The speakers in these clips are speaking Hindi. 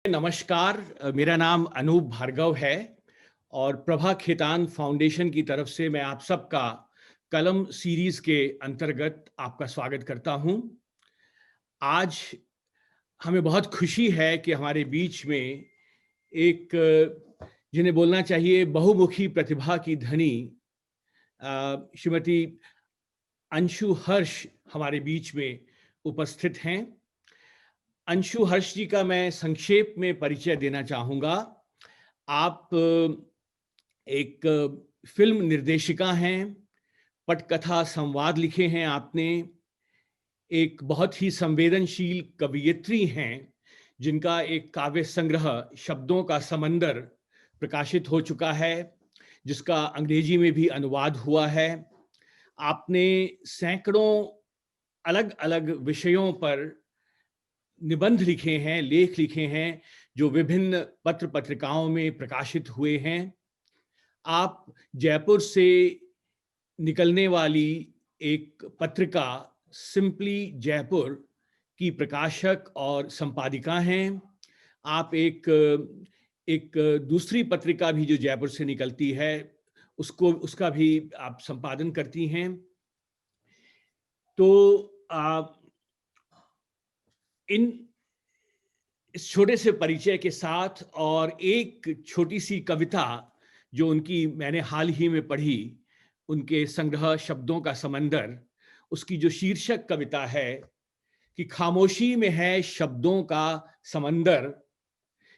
नमस्कार। मेरा नाम अनूप भार्गव है और प्रभा खेतान फाउंडेशन की तरफ से मैं आप सबका कलम सीरीज के अंतर्गत आपका स्वागत करता हूं। आज हमें बहुत खुशी है कि हमारे बीच में एक जिन्हें बोलना चाहिए बहुमुखी प्रतिभा की धनी श्रीमती अंशु हर्ष हमारे बीच में उपस्थित हैं। अंशु हर्ष जी का मैं संक्षेप में परिचय देना चाहूँगा। आप एक फिल्म निर्देशिका हैं, पटकथा संवाद लिखे हैं आपने, एक बहुत ही संवेदनशील कवयित्री हैं, जिनका एक काव्य संग्रह शब्दों का समंदर प्रकाशित हो चुका है, जिसका अंग्रेजी में भी अनुवाद हुआ है। आपने सैकड़ों अलग-अलग विषयों पर निबंध लिखे हैं, लेख लिखे हैं, जो विभिन्न पत्र पत्रिकाओं में प्रकाशित हुए हैं। आप जयपुर से निकलने वाली एक पत्रिका सिंपली जयपुर की प्रकाशक और संपादिका हैं। आप एक दूसरी पत्रिका भी जो जयपुर से निकलती है, उसका भी आप संपादन करती हैं। तो इस छोटे से परिचय के साथ और एक छोटी सी कविता जो उनकी मैंने हाल ही में पढ़ी, उनके संग्रह शब्दों का समंदर, उसकी जो शीर्षक कविता है कि खामोशी में है शब्दों का समंदर,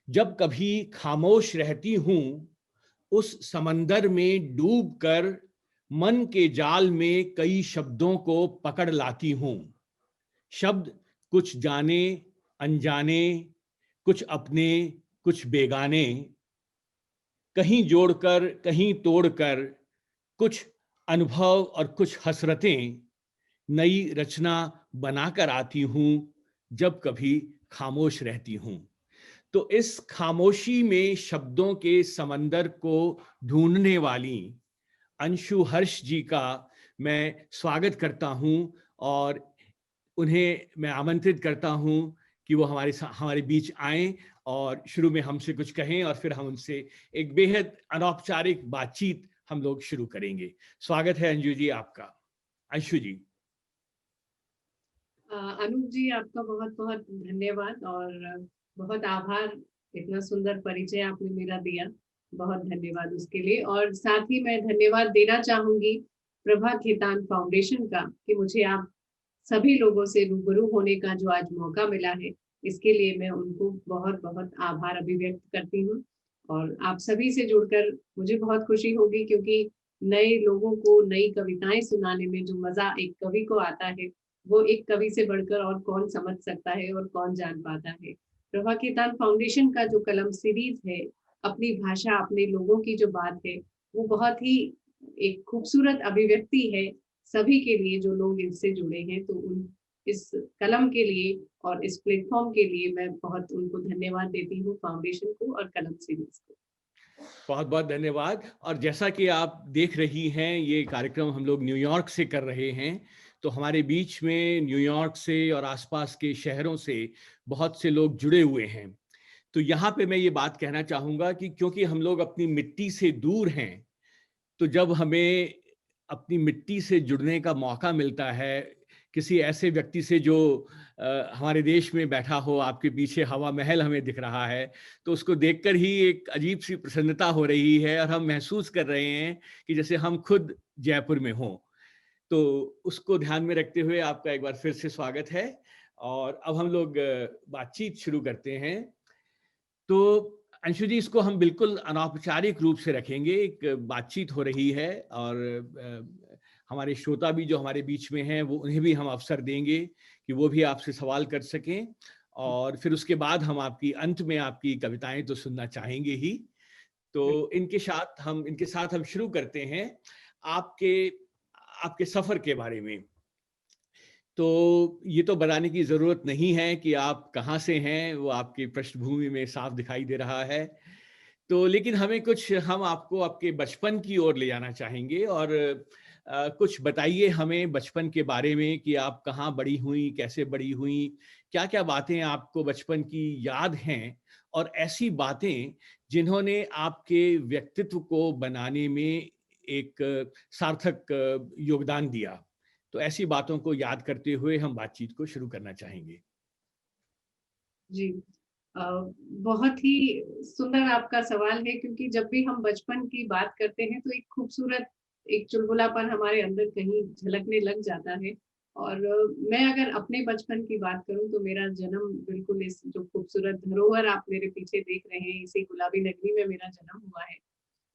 जब कभी खामोश रहती हूं उस समंदर में डूबकर मन के जाल में कई शब्दों को पकड़ लाती हूं। शब्द कुछ जाने अनजाने, कुछ अपने कुछ बेगाने, कहीं जोड़कर कहीं तोड़कर, कुछ अनुभव और कुछ हसरतें, नई रचना बनाकर आती हूं जब कभी खामोश रहती हूं। तो इस खामोशी में शब्दों के समंदर को ढूंढने वाली अंशु हर्ष जी का मैं स्वागत करता हूं और उन्हें मैं आमंत्रित करता हूं कि वो हमारे बीच आएं और शुरू में हमसे कुछ कहें और फिर हम उनसे एक बेहद अनौपचारिक बातचीत हम लोग शुरू करेंगे। स्वागत है अंशु जी आपका। अंशु जी। अनूप जी, आपका बहुत बहुत धन्यवाद और बहुत आभार। इतना सुंदर परिचय आपने मेरा दिया, बहुत धन्यवाद उसके लिए। और साथ ही मैं धन्यवाद देना चाहूंगी प्रभा खेतान फाउंडेशन का कि मुझे आप सभी लोगों से रूबरू होने का जो आज मौका मिला है, इसके लिए मैं उनको बहुत बहुत आभार अभिव्यक्त करती हूँ। और आप सभी से जुड़कर मुझे बहुत खुशी होगी, क्योंकि नए लोगों को नई कविताएं सुनाने में जो मजा एक कवि को आता है, वो एक कवि से बढ़कर और कौन समझ सकता है और कौन जान पाता है। प्रभा खेतान फाउंडेशन का जो कलम सीरीज है, अपनी भाषा अपने लोगों की जो बात है, वो बहुत ही एक खूबसूरत अभिव्यक्ति है सभी के लिए जो लोग इससे जुड़े हैं। तो उन इस कलम के लिए और इस प्लेटफॉर्म के लिए मैं बहुत उनको धन्यवाद देती हूँ, फाउंडेशन को और कलम सीरीज को। बहुत बहुत धन्यवाद। और जैसा कि आप देख रही हैं, ये कार्यक्रम हम लोग न्यूयॉर्क से कर रहे हैं, तो हमारे बीच में न्यूयॉर्क से और आसपास के शहरों से बहुत से लोग जुड़े हुए हैं। तो यहाँ पे मैं ये बात कहना चाहूँगा कि क्योंकि हम लोग अपनी मिट्टी से दूर हैं, तो जब हमें अपनी मिट्टी से जुड़ने का मौका मिलता है, किसी ऐसे व्यक्ति से जो हमारे देश में बैठा हो, आपके पीछे हवा महल हमें दिख रहा है, तो उसको देखकर ही एक अजीब सी प्रसन्नता हो रही है और हम महसूस कर रहे हैं कि जैसे हम खुद जयपुर में हों। तो उसको ध्यान में रखते हुए आपका एक बार फिर से स्वागत है और अब हम लोग बातचीत शुरू करते हैं। तो अंशु जी, इसको हम बिल्कुल अनौपचारिक रूप से रखेंगे, एक बातचीत हो रही है और हमारे श्रोता भी जो हमारे बीच में हैं, वो उन्हें भी हम अवसर देंगे कि वो भी आपसे सवाल कर सकें और फिर उसके बाद हम आपकी अंत में आपकी कविताएं तो सुनना चाहेंगे ही। तो इनके साथ हम शुरू करते हैं आपके आपके सफर के बारे में। तो ये तो बताने की ज़रूरत नहीं है कि आप कहाँ से हैं, वो आपकी पृष्ठभूमि में साफ दिखाई दे रहा है। तो लेकिन हम आपको आपके बचपन की ओर ले जाना चाहेंगे और कुछ बताइए हमें बचपन के बारे में कि आप कहाँ बड़ी हुई, कैसे बड़ी हुई, क्या-क्या बातें आपको बचपन की याद हैं और ऐसी बातें जिन्होंने आपके व्यक्तित्व को बनाने में एक सार्थक योगदान दिया। तो ऐसी बातों को याद करते हुए हम बातचीत को शुरू करना चाहेंगे। जी। अ, बहुत ही सुंदर आपका सवाल है, क्योंकि जब भी हम बचपन की बात करते हैं तो एक खूबसूरत एक चुलबुलापन हमारे अंदर कहीं झलकने लग जाता है। और मैं अगर अपने बचपन की बात करूँ तो मेरा जन्म बिल्कुल इस जो खूबसूरत धरोहर आप मेरे पीछे देख रहे हैं, इसी गुलाबी नगरी में मेरा जन्म हुआ है।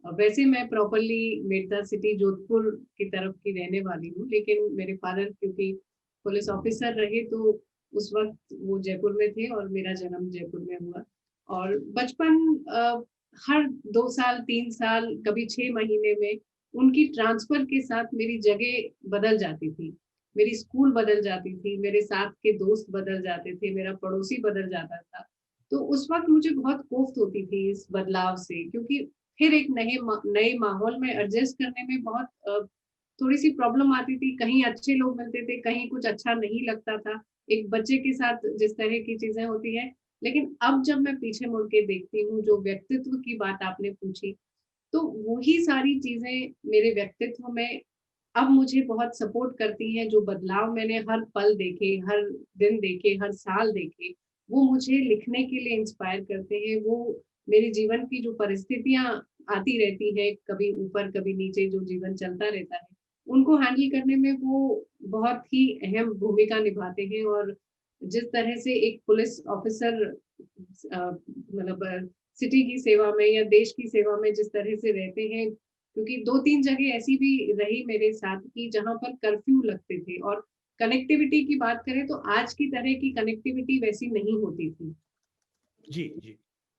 वैसे मैं प्रॉपरली मेडता सिटी जोधपुर की तरफ की रहने वाली हूँ, लेकिन मेरे फादर क्योंकि पुलिस ऑफिसर रहे तो उस वक़्त वो जयपुर में थे और मेरा जन्म जयपुर में हुआ। और बचपन हर 2 साल, 3 साल, कभी 6 महीने में उनकी ट्रांसफ़र के साथ मेरी जगह बदल जाती थी। मेरी स्कूल बदल जाती थी, मेरे साथ के दोस्त बदल जाते थे, मेरा पड़ोसी बदल जाता था। तो उस वक़्त मुझे बहुत कोफ्त होती थी इस बदलाव से, क्योंकि फिर एक नए माहौल में एडजस्ट करने में बहुत थोड़ी-सी प्रॉब्लम आती थी। कहीं अच्छे लोग मिलते थे, कहीं कुछ अच्छा नहीं लगता था। एक बच्चे के साथ जिस तरह की चीज़ें होती हैं। लेकिन अब जब मैं पीछे मुड़ के देखती हूँ, जो व्यक्तित्व की बात आपने पूछी, तो वही सारी चीज़ें मेरे व्यक्तित्व में अब मुझे बहुत सपोर्ट करती हैं। जो बदलाव मैंने हर पल देखे, हर दिन देखे, हर साल देखे, वो मुझे लिखने के लिए इंस्पायर करते हैं। वो मेरे जीवन की जो परिस्थितियाँ आती रहती हैं, कभी ऊपर, कभी नीचे, जो जीवन चलता रहता है, उनको हैंडल करने में वो बहुत ही अहम भूमिका निभाते हैं। और जिस तरह से एक पुलिस ऑफिसर मतलब सिटी की सेवा में या देश की सेवा में जिस तरह से रहते हैं, क्योंकि 2-3 जगह ऐसी भी रही मेरे साथ कि जहाँ पर कर्फ्यू लगते थे। और कनेक्टिविटी की बात करें तो आज की तरह की कनेक्टिविटी वैसी नहीं होती थी। जी, जी।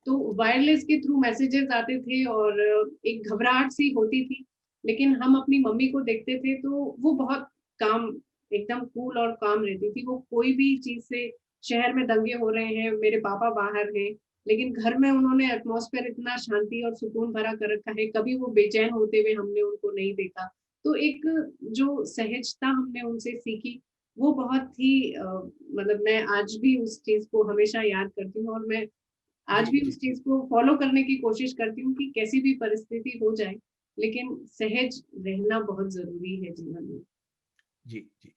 तो वायरलेस के थ्रू मैसेजेस आते थे और एक घबराहट सी होती थी। लेकिन हम अपनी मम्मी को देखते थे तो वो बहुत काम, एकदम कूल और काम रहती थी। वो कोई भी चीज़ से, शहर में दंगे हो रहे हैं, मेरे पापा बाहर हैं, लेकिन घर में उन्होंने एटमॉस्फेयर इतना शांति और सुकून भरा कर रखा है, कभी वो बेचैन होते हुए हमने उनको नहीं देखा। तो एक जो सहजता हमने उनसे सीखी, वो बहुत ही मतलब मैं आज भी उस चीज़ को हमेशा याद करती हूँ। और मैं जी, आज भी जी। उस चीज़ को फ़ॉलो करने की कोशिश करती हूँ कि कैसी भी परिस्थिति हो जाए, लेकिन सहज रहना बहुत ज़रूरी है जीवन में। जी, जी।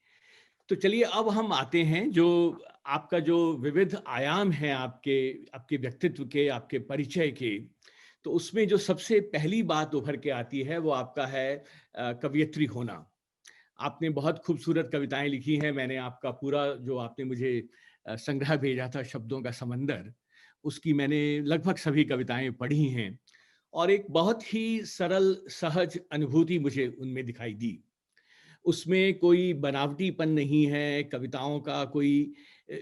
तो चलिए अब हम आते हैं जो आपका जो विविध आयाम है आपके आपके व्यक्तित्व के, आपके परिचय के, तो उसमें जो सबसे पहली बात उभर के आती है वो आपका है कवयित्री होना। आपने बहुत खूबसूरत कविताएँ लिखी हैं, मैंने आपका पूरा जो आपने मुझे संग्रह भेजा था शब्दों का समंदर, उसकी मैंने लगभग सभी कविताएँ पढ़ी हैं और एक बहुत ही सरल, सहज अनुभूति मुझे उनमें दिखाई दी। उसमें कोई बनावटीपन नहीं है, कविताओं का कोई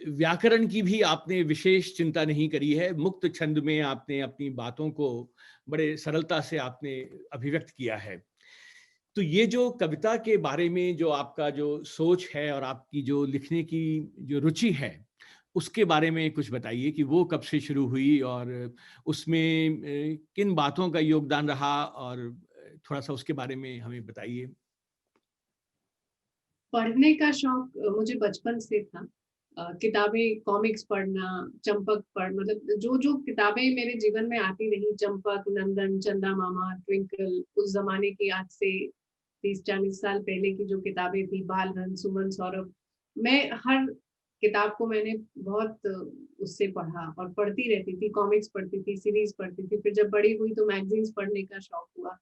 व्याकरण की भी आपने विशेष चिंता नहीं करी है। मुक्त छंद में आपने अपनी बातों को बड़े सरलता से आपने अभिव्यक्त किया है। तो ये जो कविता के बारे में जो आपका जो सोच है और आपकी जो लिखने की जो रुचि है, उसके बारे में कुछ बताइए कि वो कब से शुरू हुई और उसमें किन बातों का योगदान रहा और थोड़ा-सा उसके बारे में हमें बताइए? पढ़ने का शौक मुझे बचपन से था। किताबें, कॉमिक्स पढ़ना, चंपक मतलब जो-जो किताबें मेरे जीवन में आती रही, चंपक, नंदन, चंदा मामा, ट्विंकल, उस ज़माने की, आज से 30-40 साल पहले की जो किताबें थी, बाल हंस, सुमन, सौरभ, मैं हर किताब को मैंने बहुत उससे पढ़ा और पढ़ती रहती थी, कॉमिक्स पढ़ती थी, सीरीज़ पढ़ती थी। फिर जब बड़ी हुई तो मैगज़ीन्स पढ़ने का शौक हुआ।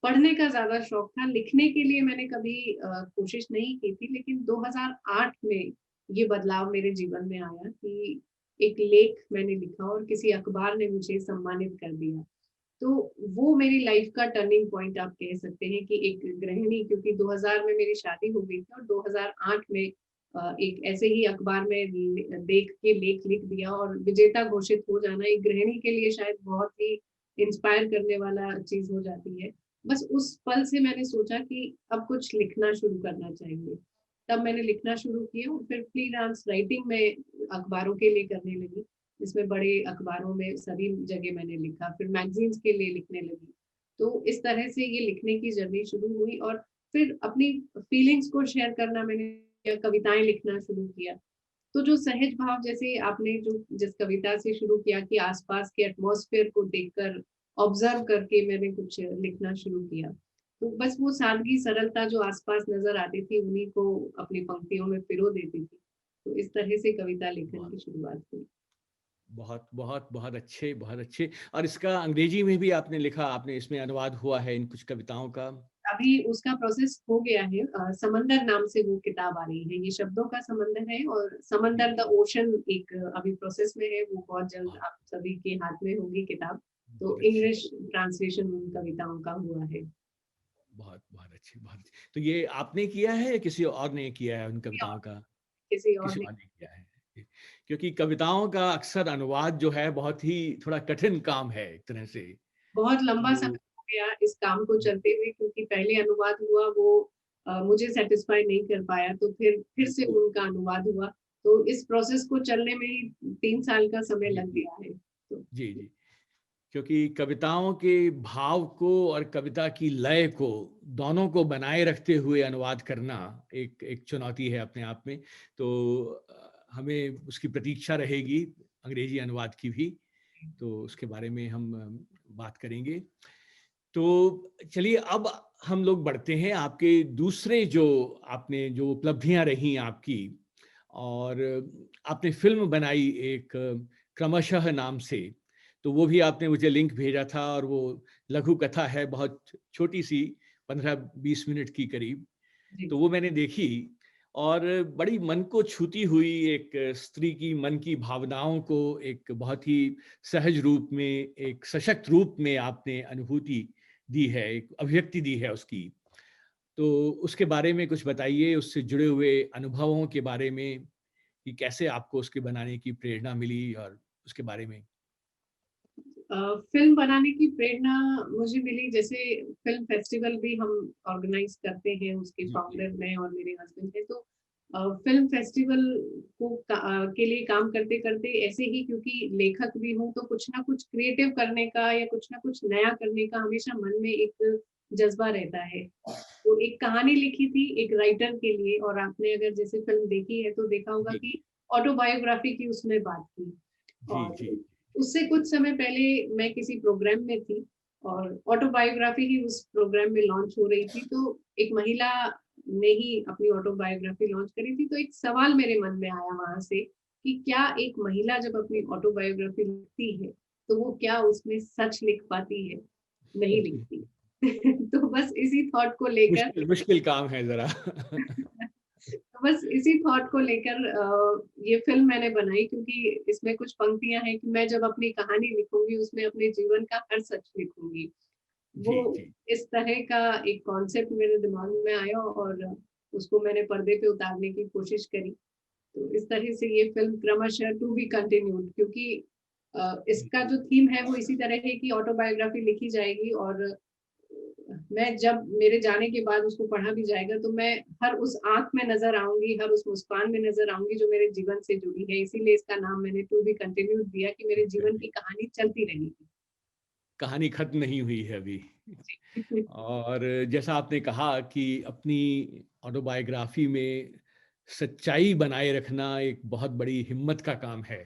पढ़ने का ज़्यादा शौक था, लिखने के लिए मैंने कभी कोशिश नहीं की थी, लेकिन 2008 में ये बदलाव मेरे जीवन में आया कि एक लेख मैंने लिखा और किसी अखबार ने मुझे सम्मानित कर दिया। तो वो मेरी लाइफ का टर्निंग पॉइंट आप कह सकते हैं कि एक गृहिणी, क्योंकि 2000 में मेरी शादी हो गई थी और 2008 में एक ऐसे ही अखबार में देख के लेख लिख दिया और विजेता घोषित हो जाना एक गृहिणी के लिए शायद बहुत ही इंस्पायर करने वाला चीज़ हो जाती है। बस उस पल से मैंने सोचा कि अब कुछ लिखना शुरू करना चाहिए। तब मैंने लिखना शुरू किया और फिर फ्रीलांस राइटिंग में अखबारों के लिए करने लगी। इसमें बड़े अखबारों में सभी जगह मैंने लिखा, फिर मैगज़ीन्स के लिए लिखने लगी। तो इस तरह से ये लिखने की जर्नी शुरू हुई और फिर अपनी फीलिंग्स को शेयर करना मैंने किया, कविताएं लिखना शुरू किया। तो जो सहज भाव, जैसे आपने जो जिस कविता से शुरू किया कि आसपास के एटमॉस्फेयर को देखकर, ऑब्जर्व करके मैंने कुछ लिखना शुरू किया। तो बस वो सादगी सरलता जो आसपास नजर आती थी उन्हीं को अपनी पंक्तियों में पिरो देती थी। तो इस तरह से कविता लेखन बहुत की शुरुआत हुई। बहुत बहुत बहुत अच्छे, बहुत अच्छे। और इसका अंग्रेजी में भी आपने लिखा, आपने इसमें अनुवाद हुआ है इन कुछ कविताओं का? अभी उसका प्रोसेस हो गया है। समंदर नाम से वो किताब आ रही है। ये शब्दों का समंदर है और जी, समंदर द ओशन एक अभी प्रोसेस में है। वो बहुत जल्द बहुत आप सभी के हाथ में होगी किताब। तो बहुत अच्छे, इंग्लिश ट्रांसलेशन उन कविताओं का हुआ है। बहुत बहुत अच्छे, बहुत अच्छे। तो ये आपने किया है या किसी और ने किया है उन किसी और कविताओं का? किसी और किसी ने। और ने किया है। क्योंकि कविताओं का अक्सर अनुवाद जो है बहुत ही थोड़ा कठिन काम है एक तरह से। बहुत लंबा तो समय हो गया इस काम को चलते हुए, क्योंकि पहले अनुवाद हुआ वो मुझे सेटिस्फाई नहीं कर पाया, तो फिर से बिल्कुल। उनका अनुवाद हुआ। तो इस प्रोसेस को चलने में ही 3 साल का समय जी, लग जी, गया है। तो जी, जी। क्योंकि कविताओं के भाव को और कविता की लय को, दोनों को बनाए रखते हुए अनुवाद करना एक एक चुनौती है अपने आप में। तो हमें उसकी प्रतीक्षा रहेगी अंग्रेजी अनुवाद की भी। तो उसके बारे में हम बात करेंगे। तो चलिए अब हम लोग बढ़ते हैं आपके दूसरे जो आपने जो उपलब्धियां रही आपकी। और आपने फ़िल्म बनाई एक क्रमशः नाम से। तो वो भी आपने मुझे लिंक भेजा था और वो लघु कथा है बहुत छोटी-सी, 15-20 मिनट की करीब। जी। तो वो मैंने देखी और बड़ी मन को छूती हुई एक स्त्री की मन की भावनाओं को एक बहुत ही सहज रूप में, एक सशक्त रूप में आपने अनुभूति दी है, एक अभिव्यक्ति दी है उसकी। तो उसके बारे में कुछ बताइए, उससे जुड़े हुए अनुभवों के बारे में कि कैसे आपको उसके बनाने की प्रेरणा मिली और उसके बारे में? फ़िल्म बनाने की प्रेरणा मुझे मिली, जैसे फ़िल्म फेस्टिवल भी हम ऑर्गेनाइज़ करते हैं, उसके जी, जी। फाउंडर मैं और मेरे हस्बैंड हैं। तो फ़िल्म फेस्टिवल के लिए काम करते-करते ऐसे ही, क्योंकि लेखक भी हूँ, तो कुछ ना कुछ क्रिएटिव करने का या कुछ ना कुछ नया करने का हमेशा मन में एक जज़्बा रहता है। तो एक कहानी लिखी थी एक राइटर के लिए, और आपने अगर जैसे फ़िल्म देखी है तो देखा होगा जी, कि ऑटोबायोग्राफ़ी की उसमें बात थी। जी, और जी। उससे कुछ समय पहले मैं किसी प्रोग्राम में थी और ऑटोबायोग्राफी ही उस प्रोग्राम में लॉन्च हो रही थी। तो एक महिला ने ही अपनी ऑटोबायोग्राफी लॉन्च करी थी। तो एक सवाल मेरे मन में आया वहाँ से कि क्या एक महिला जब अपनी ऑटोबायोग्राफी लिखती है, तो वो क्या उसमें सच लिख पाती है? नहीं लिखती। तो बस इसी थॉट को लेकर मुश्किल मुश्किल काम है ज़रा। तो बस इसी थॉट को लेकर ये फ़िल्म मैंने बनाई, क्योंकि इसमें कुछ पंक्तियाँ हैं कि मैं जब अपनी कहानी लिखूँगी उसमें अपने जीवन का हर सच लिखूँगी। वो जी, जी। इस तरह का एक कॉन्सेप्ट मेरे दिमाग में आया और उसको मैंने पर्दे पे उतारने की कोशिश करी। तो इस तरह से ये फ़िल्म क्रमशः टू बी कंटिन्यूड, क्योंकि इसका बिल्कुल। जो थीम है वो इसी तरह है कि ऑटोबायोग्राफी लिखी जाएगी और मैं जब मेरे जाने के बाद उसको पढ़ा भी जाएगा तो मैं हर उस आँख में नज़र आऊँगी, हर उस मुस्कान में नज़र आऊँगी जो मेरे जीवन से जुड़ी है। इसीलिए इसका नाम मैंने टू बी कंटिन्यूड दिया कि मेरे जीवन की कहानी चलती रहेगी। कहानी खत्म नहीं हुई है अभी। जी। और जैसा आपने कहा कि अपनी ऑटोबायोग्राफी में सच्चाई बनाए रखना एक बहुत बड़ी हिम्मत का काम है।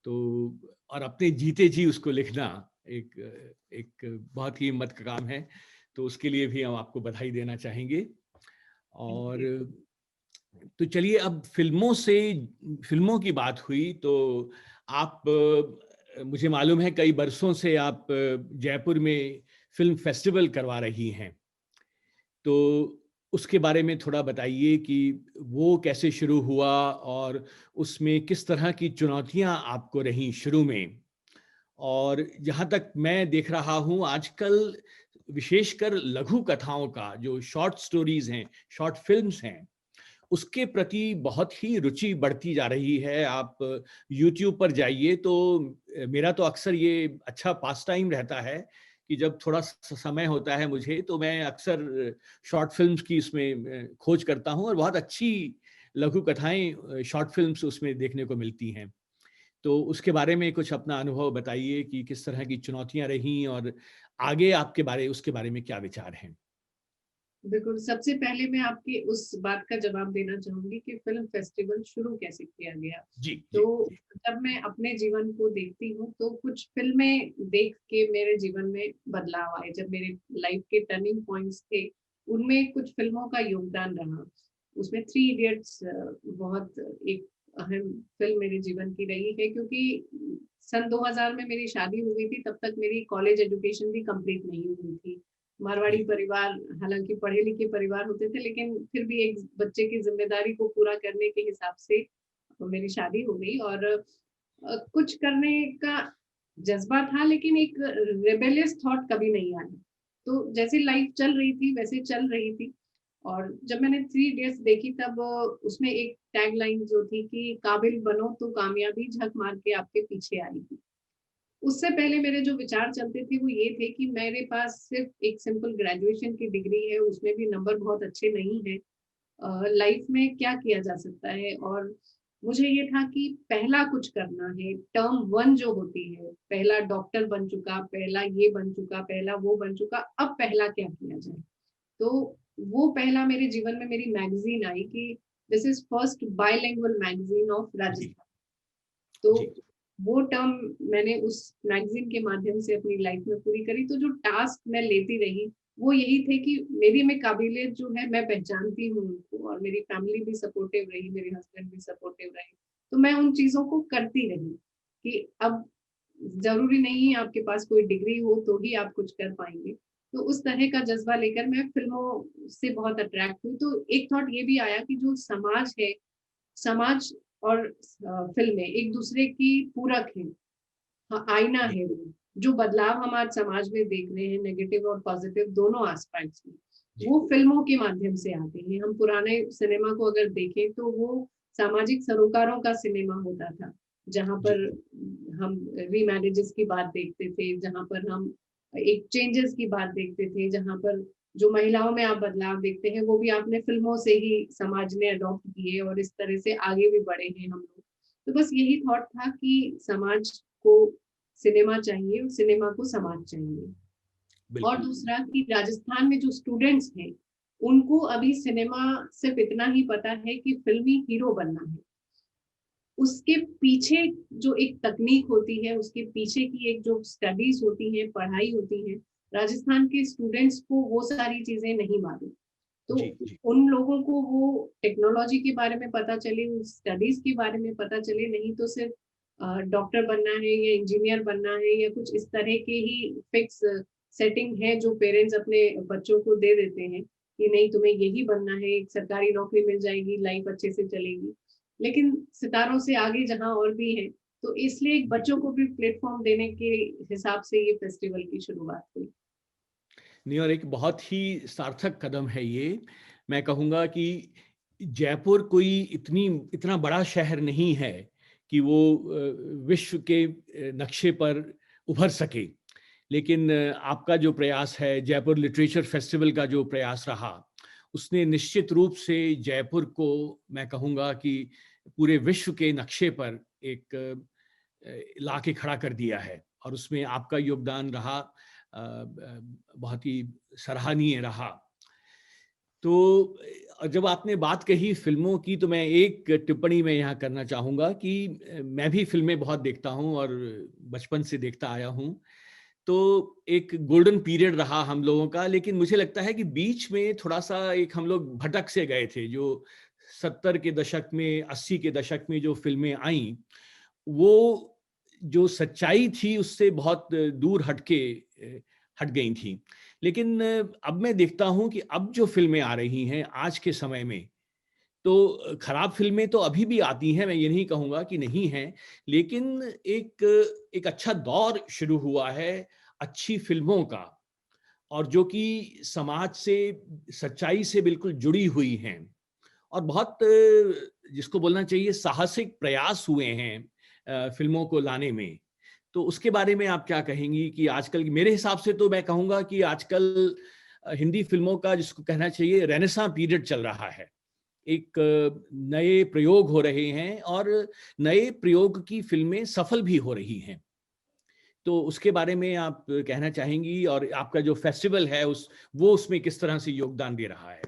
तो और अपने जीते जी उसको लिखना एक एक बहुत ही हिम्मत का काम है। तो उसके लिए भी हम आपको बधाई देना चाहेंगे। और जी। तो चलिए अब फ़िल्मों की बात हुई तो आप मुझे मालूम है कई बरसों से आप जयपुर में फ़िल्म फेस्टिवल करवा रही हैं। तो उसके बारे में थोड़ा बताइए कि वो कैसे शुरू हुआ और उसमें किस तरह की चुनौतियाँ आपको रहीं शुरू में? और जहाँ तक मैं देख रहा हूँ आजकल विशेषकर लघु कथाओं का जो शॉर्ट स्टोरीज़ हैं, शॉर्ट फ़िल्म्स हैं, उसके प्रति बहुत ही रुचि बढ़ती जा रही है। आप यूट्यूब पर जाइए तो मेरा तो अक्सर ये अच्छा पास टाइम रहता है कि जब थोड़ा समय होता है मुझे तो मैं अक्सर शॉर्ट फिल्म्स की इसमें खोज करता हूँ और बहुत अच्छी लघु कथाएं शॉर्ट फिल्म्स उसमें देखने को मिलती हैं। तो उसके बारे में कुछ अपना अनुभव बताइए कि किस तरह की चुनौतियां रहीं और आगे आपके बारे उसके बारे में क्या विचार हैं? बिल्कुल, सबसे पहले मैं आपकी उस बात का जवाब देना चाहूँगी कि फ़िल्म फेस्टिवल शुरू कैसे किया गया। जी, जी, तो जी, जब मैं अपने जीवन को देखती हूँ, तो कुछ फ़िल्में देख के मेरे जीवन में बदलाव आए। जब मेरे लाइफ़ के टर्निंग पॉइंट्स थे, उनमें कुछ फ़िल्मों का योगदान रहा। उसमें थ्री इडियट्स बहुत एक अहम फ़िल्म मेरे जीवन की रही है, क्योंकि सन 2000 में मेरी शादी हो गई थी, तब तक मेरी कॉलेज एजुकेशन भी कंप्लीट नहीं हुई थी। मारवाड़ी जी, परिवार, हालाँकि पढ़े-लिखे परिवार होते थे, लेकिन फिर भी एक बच्चे की ज़िम्मेदारी को पूरा करने के हिसाब से मेरी शादी हो गई, और कुछ करने का जज़्बा था, लेकिन एक रिबेलियस थॉट कभी नहीं आया। तो जैसे लाइफ़ चल रही थी, वैसे चल रही थी, और जब मैंने थ्री इडियट्स देखी, तब उसमें एक टैगलाइन जो थी कि काबिल बनो तो कामयाबी झक मार के आपके पीछे आएगी। उससे पहले मेरे जो विचार चलते थे वो ये थे कि मेरे पास सिर्फ एक सिंपल ग्रेजुएशन की डिग्री है, उसमें भी नंबर बहुत अच्छे नहीं है। लाइफ में क्या किया जा सकता है, और मुझे ये था कि पहला कुछ करना है, टर्म 1 जो होती है, पहला डॉक्टर बन चुका, पहला ये बन चुका, पहला वो बन चुका, अब पहला क्या किया जाए? तो वो पहला मेरे जीवन में मेरी मैगज़ीन आई कि this is first bilingual magazine of जी, राजस्थान। तो जी, वो टर्म मैंने उस मैगज़ीन के माध्यम से अपनी लाइफ़ में पूरी करी। तो जो टास्क मैं लेती रही, वो यही थे कि मेरी में काबिलियत जो है, मैं पहचानती हूँ उनको, और मेरी फैमिली भी सपोर्टिव रही, मेरे हस्बैंड भी सपोर्टिव रहे। तो मैं उन चीज़ों को करती रही कि अब ज़रूरी नहीं है आपके पास कोई डिग्री हो तो ही आप कुछ कर पाएँगे। तो उस तरह का जज़्बा लेकर मैं फ़िल्मों से बहुत अट्रैक्ट हुई। तो एक थॉट ये भी आया कि जो समाज है, समाज और फ़िल्में एक-दूसरे की पूरक हैं। हाँ, आईना जी, है वो। जो बदलाव हम आज समाज में देख रहे हैं, नेगेटिव और पॉज़िटिव दोनों एस्पेक्ट्स में, जी, वो फ़िल्मों के माध्यम से आते हैं। हम पुराने सिनेमा को अगर देखें, तो वो सामाजिक सरोकारों का सिनेमा होता था, जहाँ जी, पर हम रीमैरेजेस की बात देखते थे, जहाँ पर हम एक चेंजेस की बात देखते थे, जहाँ पर जो महिलाओं में आप बदलाव देखते हैं, वो भी आपने फ़िल्मों से ही समाज ने अडॉप्ट किए, और इस तरह से आगे भी बढ़े हैं हम लोग। तो बस यही थॉट था कि समाज को सिनेमा चाहिए और सिनेमा को समाज चाहिए। और बिल्कुल। दूसरा कि राजस्थान में जो स्टूडेंट्स हैं, उनको अभी सिनेमा सिर्फ़ इतना ही पता है कि फ़िल्मी हीरो बनना है। उसके पीछे जो एक तकनीक होती है, उसके पीछे की एक जो स्टडीज़ होती हैं, पढ़ाई होती है, राजस्थान के स्टूडेंट्स को वो सारी चीज़ें नहीं मालूम। तो जी, जी, उन लोगों को वो टेक्नोलॉजी के बारे में पता चले, स्टडीज़ के बारे में पता चले, नहीं तो सिर्फ़ डॉक्टर बनना है या इंजीनियर बनना है, या कुछ इस तरह के ही फिक्स सेटिंग है जो पेरेंट्स अपने बच्चों को दे देते हैं कि नहीं, तुम्हें यही बनना है, एक सरकारी नौकरी मिल जाएगी, लाइफ अच्छे से चलेगी। लेकिन सितारों से आगे जहाँ और भी है, तो इसलिए एक जी। बच्चों को भी प्लेटफ़ॉर्म देने के हिसाब से ये फेस्टिवल की शुरुआत हुई। नहीं, और एक बहुत ही सार्थक कदम है ये। मैं कहूँगा कि जयपुर कोई इतना बड़ा शहर नहीं है कि वो विश्व के नक्शे पर उभर सके। लेकिन आपका जो प्रयास है, जयपुर लिटरेचर फेस्टिवल का जो प्रयास रहा, उसने निश्चित रूप से जयपुर को, मैं कहूँगा कि पूरे विश्व के नक्शे पर एक ला के खड़ा कर दिया है, और उसमें आपका योगदान रहा, बहुत ही सराहनीय रहा। तो जब आपने बात कही फ़िल्मों की, तो मैं एक टिप्पणी मैं यहाँ करना चाहूँगा कि मैं भी फ़िल्में बहुत देखता हूँ और बचपन से देखता आया हूँ। तो एक गोल्डन पीरियड रहा हम लोगों का, लेकिन मुझे लगता है कि बीच में थोड़ा-सा एक हम लोग भटक से गए थे। जो 70 के दशक में, 80 के दशक में जो फ़िल्में आईं, वो जो सच्चाई थी उससे बहुत दूर हट गई थीं। लेकिन अब मैं देखता हूँ कि अब जो फ़िल्में आ रही हैं आज के समय में, तो खराब फ़िल्में तो अभी भी आती हैं, मैं ये नहीं कहूँगा कि नहीं हैं, लेकिन एक एक अच्छा दौर शुरू हुआ है अच्छी फ़िल्मों का, और जो कि समाज से, सच्चाई से बिल्कुल जुड़ी हुई हैं, और बहुत जिसको बोलना चाहिए साहसिक प्रयास हुए हैं फ़िल्मों को लाने में। तो उसके बारे में आप क्या कहेंगी कि आजकल, मेरे हिसाब से तो मैं कहूँगा कि आजकल हिंदी फ़िल्मों का जिसको कहना चाहिए रेनेसाँ पीरियड चल रहा है। एक नए प्रयोग हो रहे हैं, और नए प्रयोग की फ़िल्में सफल भी हो रही हैं। तो उसके बारे में आप कहना चाहेंगी, और आपका जो फेस्टिवल है उस वो उसमें किस तरह से योगदान दे रहा है?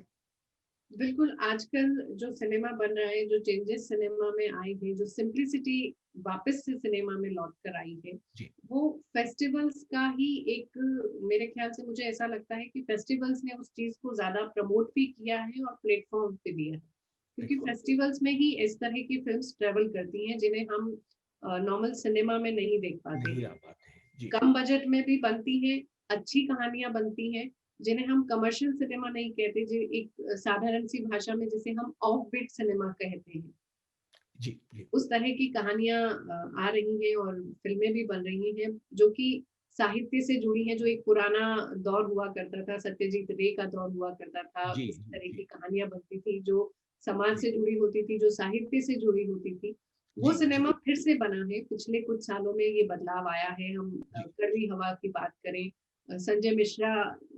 बिल्कुल, आजकल जो सिनेमा बन रहा है, जो चेंजेस सिनेमा में आए हैं, जो सिंप्लिसिटी वापस से सिनेमा में लौट कर आई है, जी, वो फेस्टिवल्स का ही एक, मेरे ख्याल से मुझे ऐसा लगता है कि फेस्टिवल्स ने उस चीज़ को ज़्यादा प्रमोट भी किया है और प्लेटफ़ॉर्म पे दिया है। क्योंकि बिल्कुल, फेस्टिवल्स में ही इस तरह की फ़िल्म्स ट्रैवल करती हैं, जिन्हें हम नॉर्मल सिनेमा में नहीं देख पाते नहीं हैं। आ पाते हैं। जी, कम बजट में भी बनती हैं, अच्छी कहानियाँ बनती हैं, जिन्हें हम कमर्शियल सिनेमा नहीं कहते, जो एक साधारण सी भाषा में जिसे हम ऑफ बीट सिनेमा कहते हैं। जी, जी, उस तरह की कहानियाँ आ रही हैं और फ़िल्में भी बन रही हैं, जो कि साहित्य से जुड़ी हैं, जो एक पुराना दौर हुआ करता था, सत्यजीत रे का दौर हुआ करता था। जी, इस जी, तरह की जी, कहानियाँ बनती थी, जो समाज जी, से जुड़ी होती थी, जो साहित्य से जुड़ी होती थी। वो जी, जी, सिनेमा फिर से बना है, पिछले कुछ सालों में ये बदलाव आया है। हम जी, कड़वी हवा की बात करें, संजय मिश्रा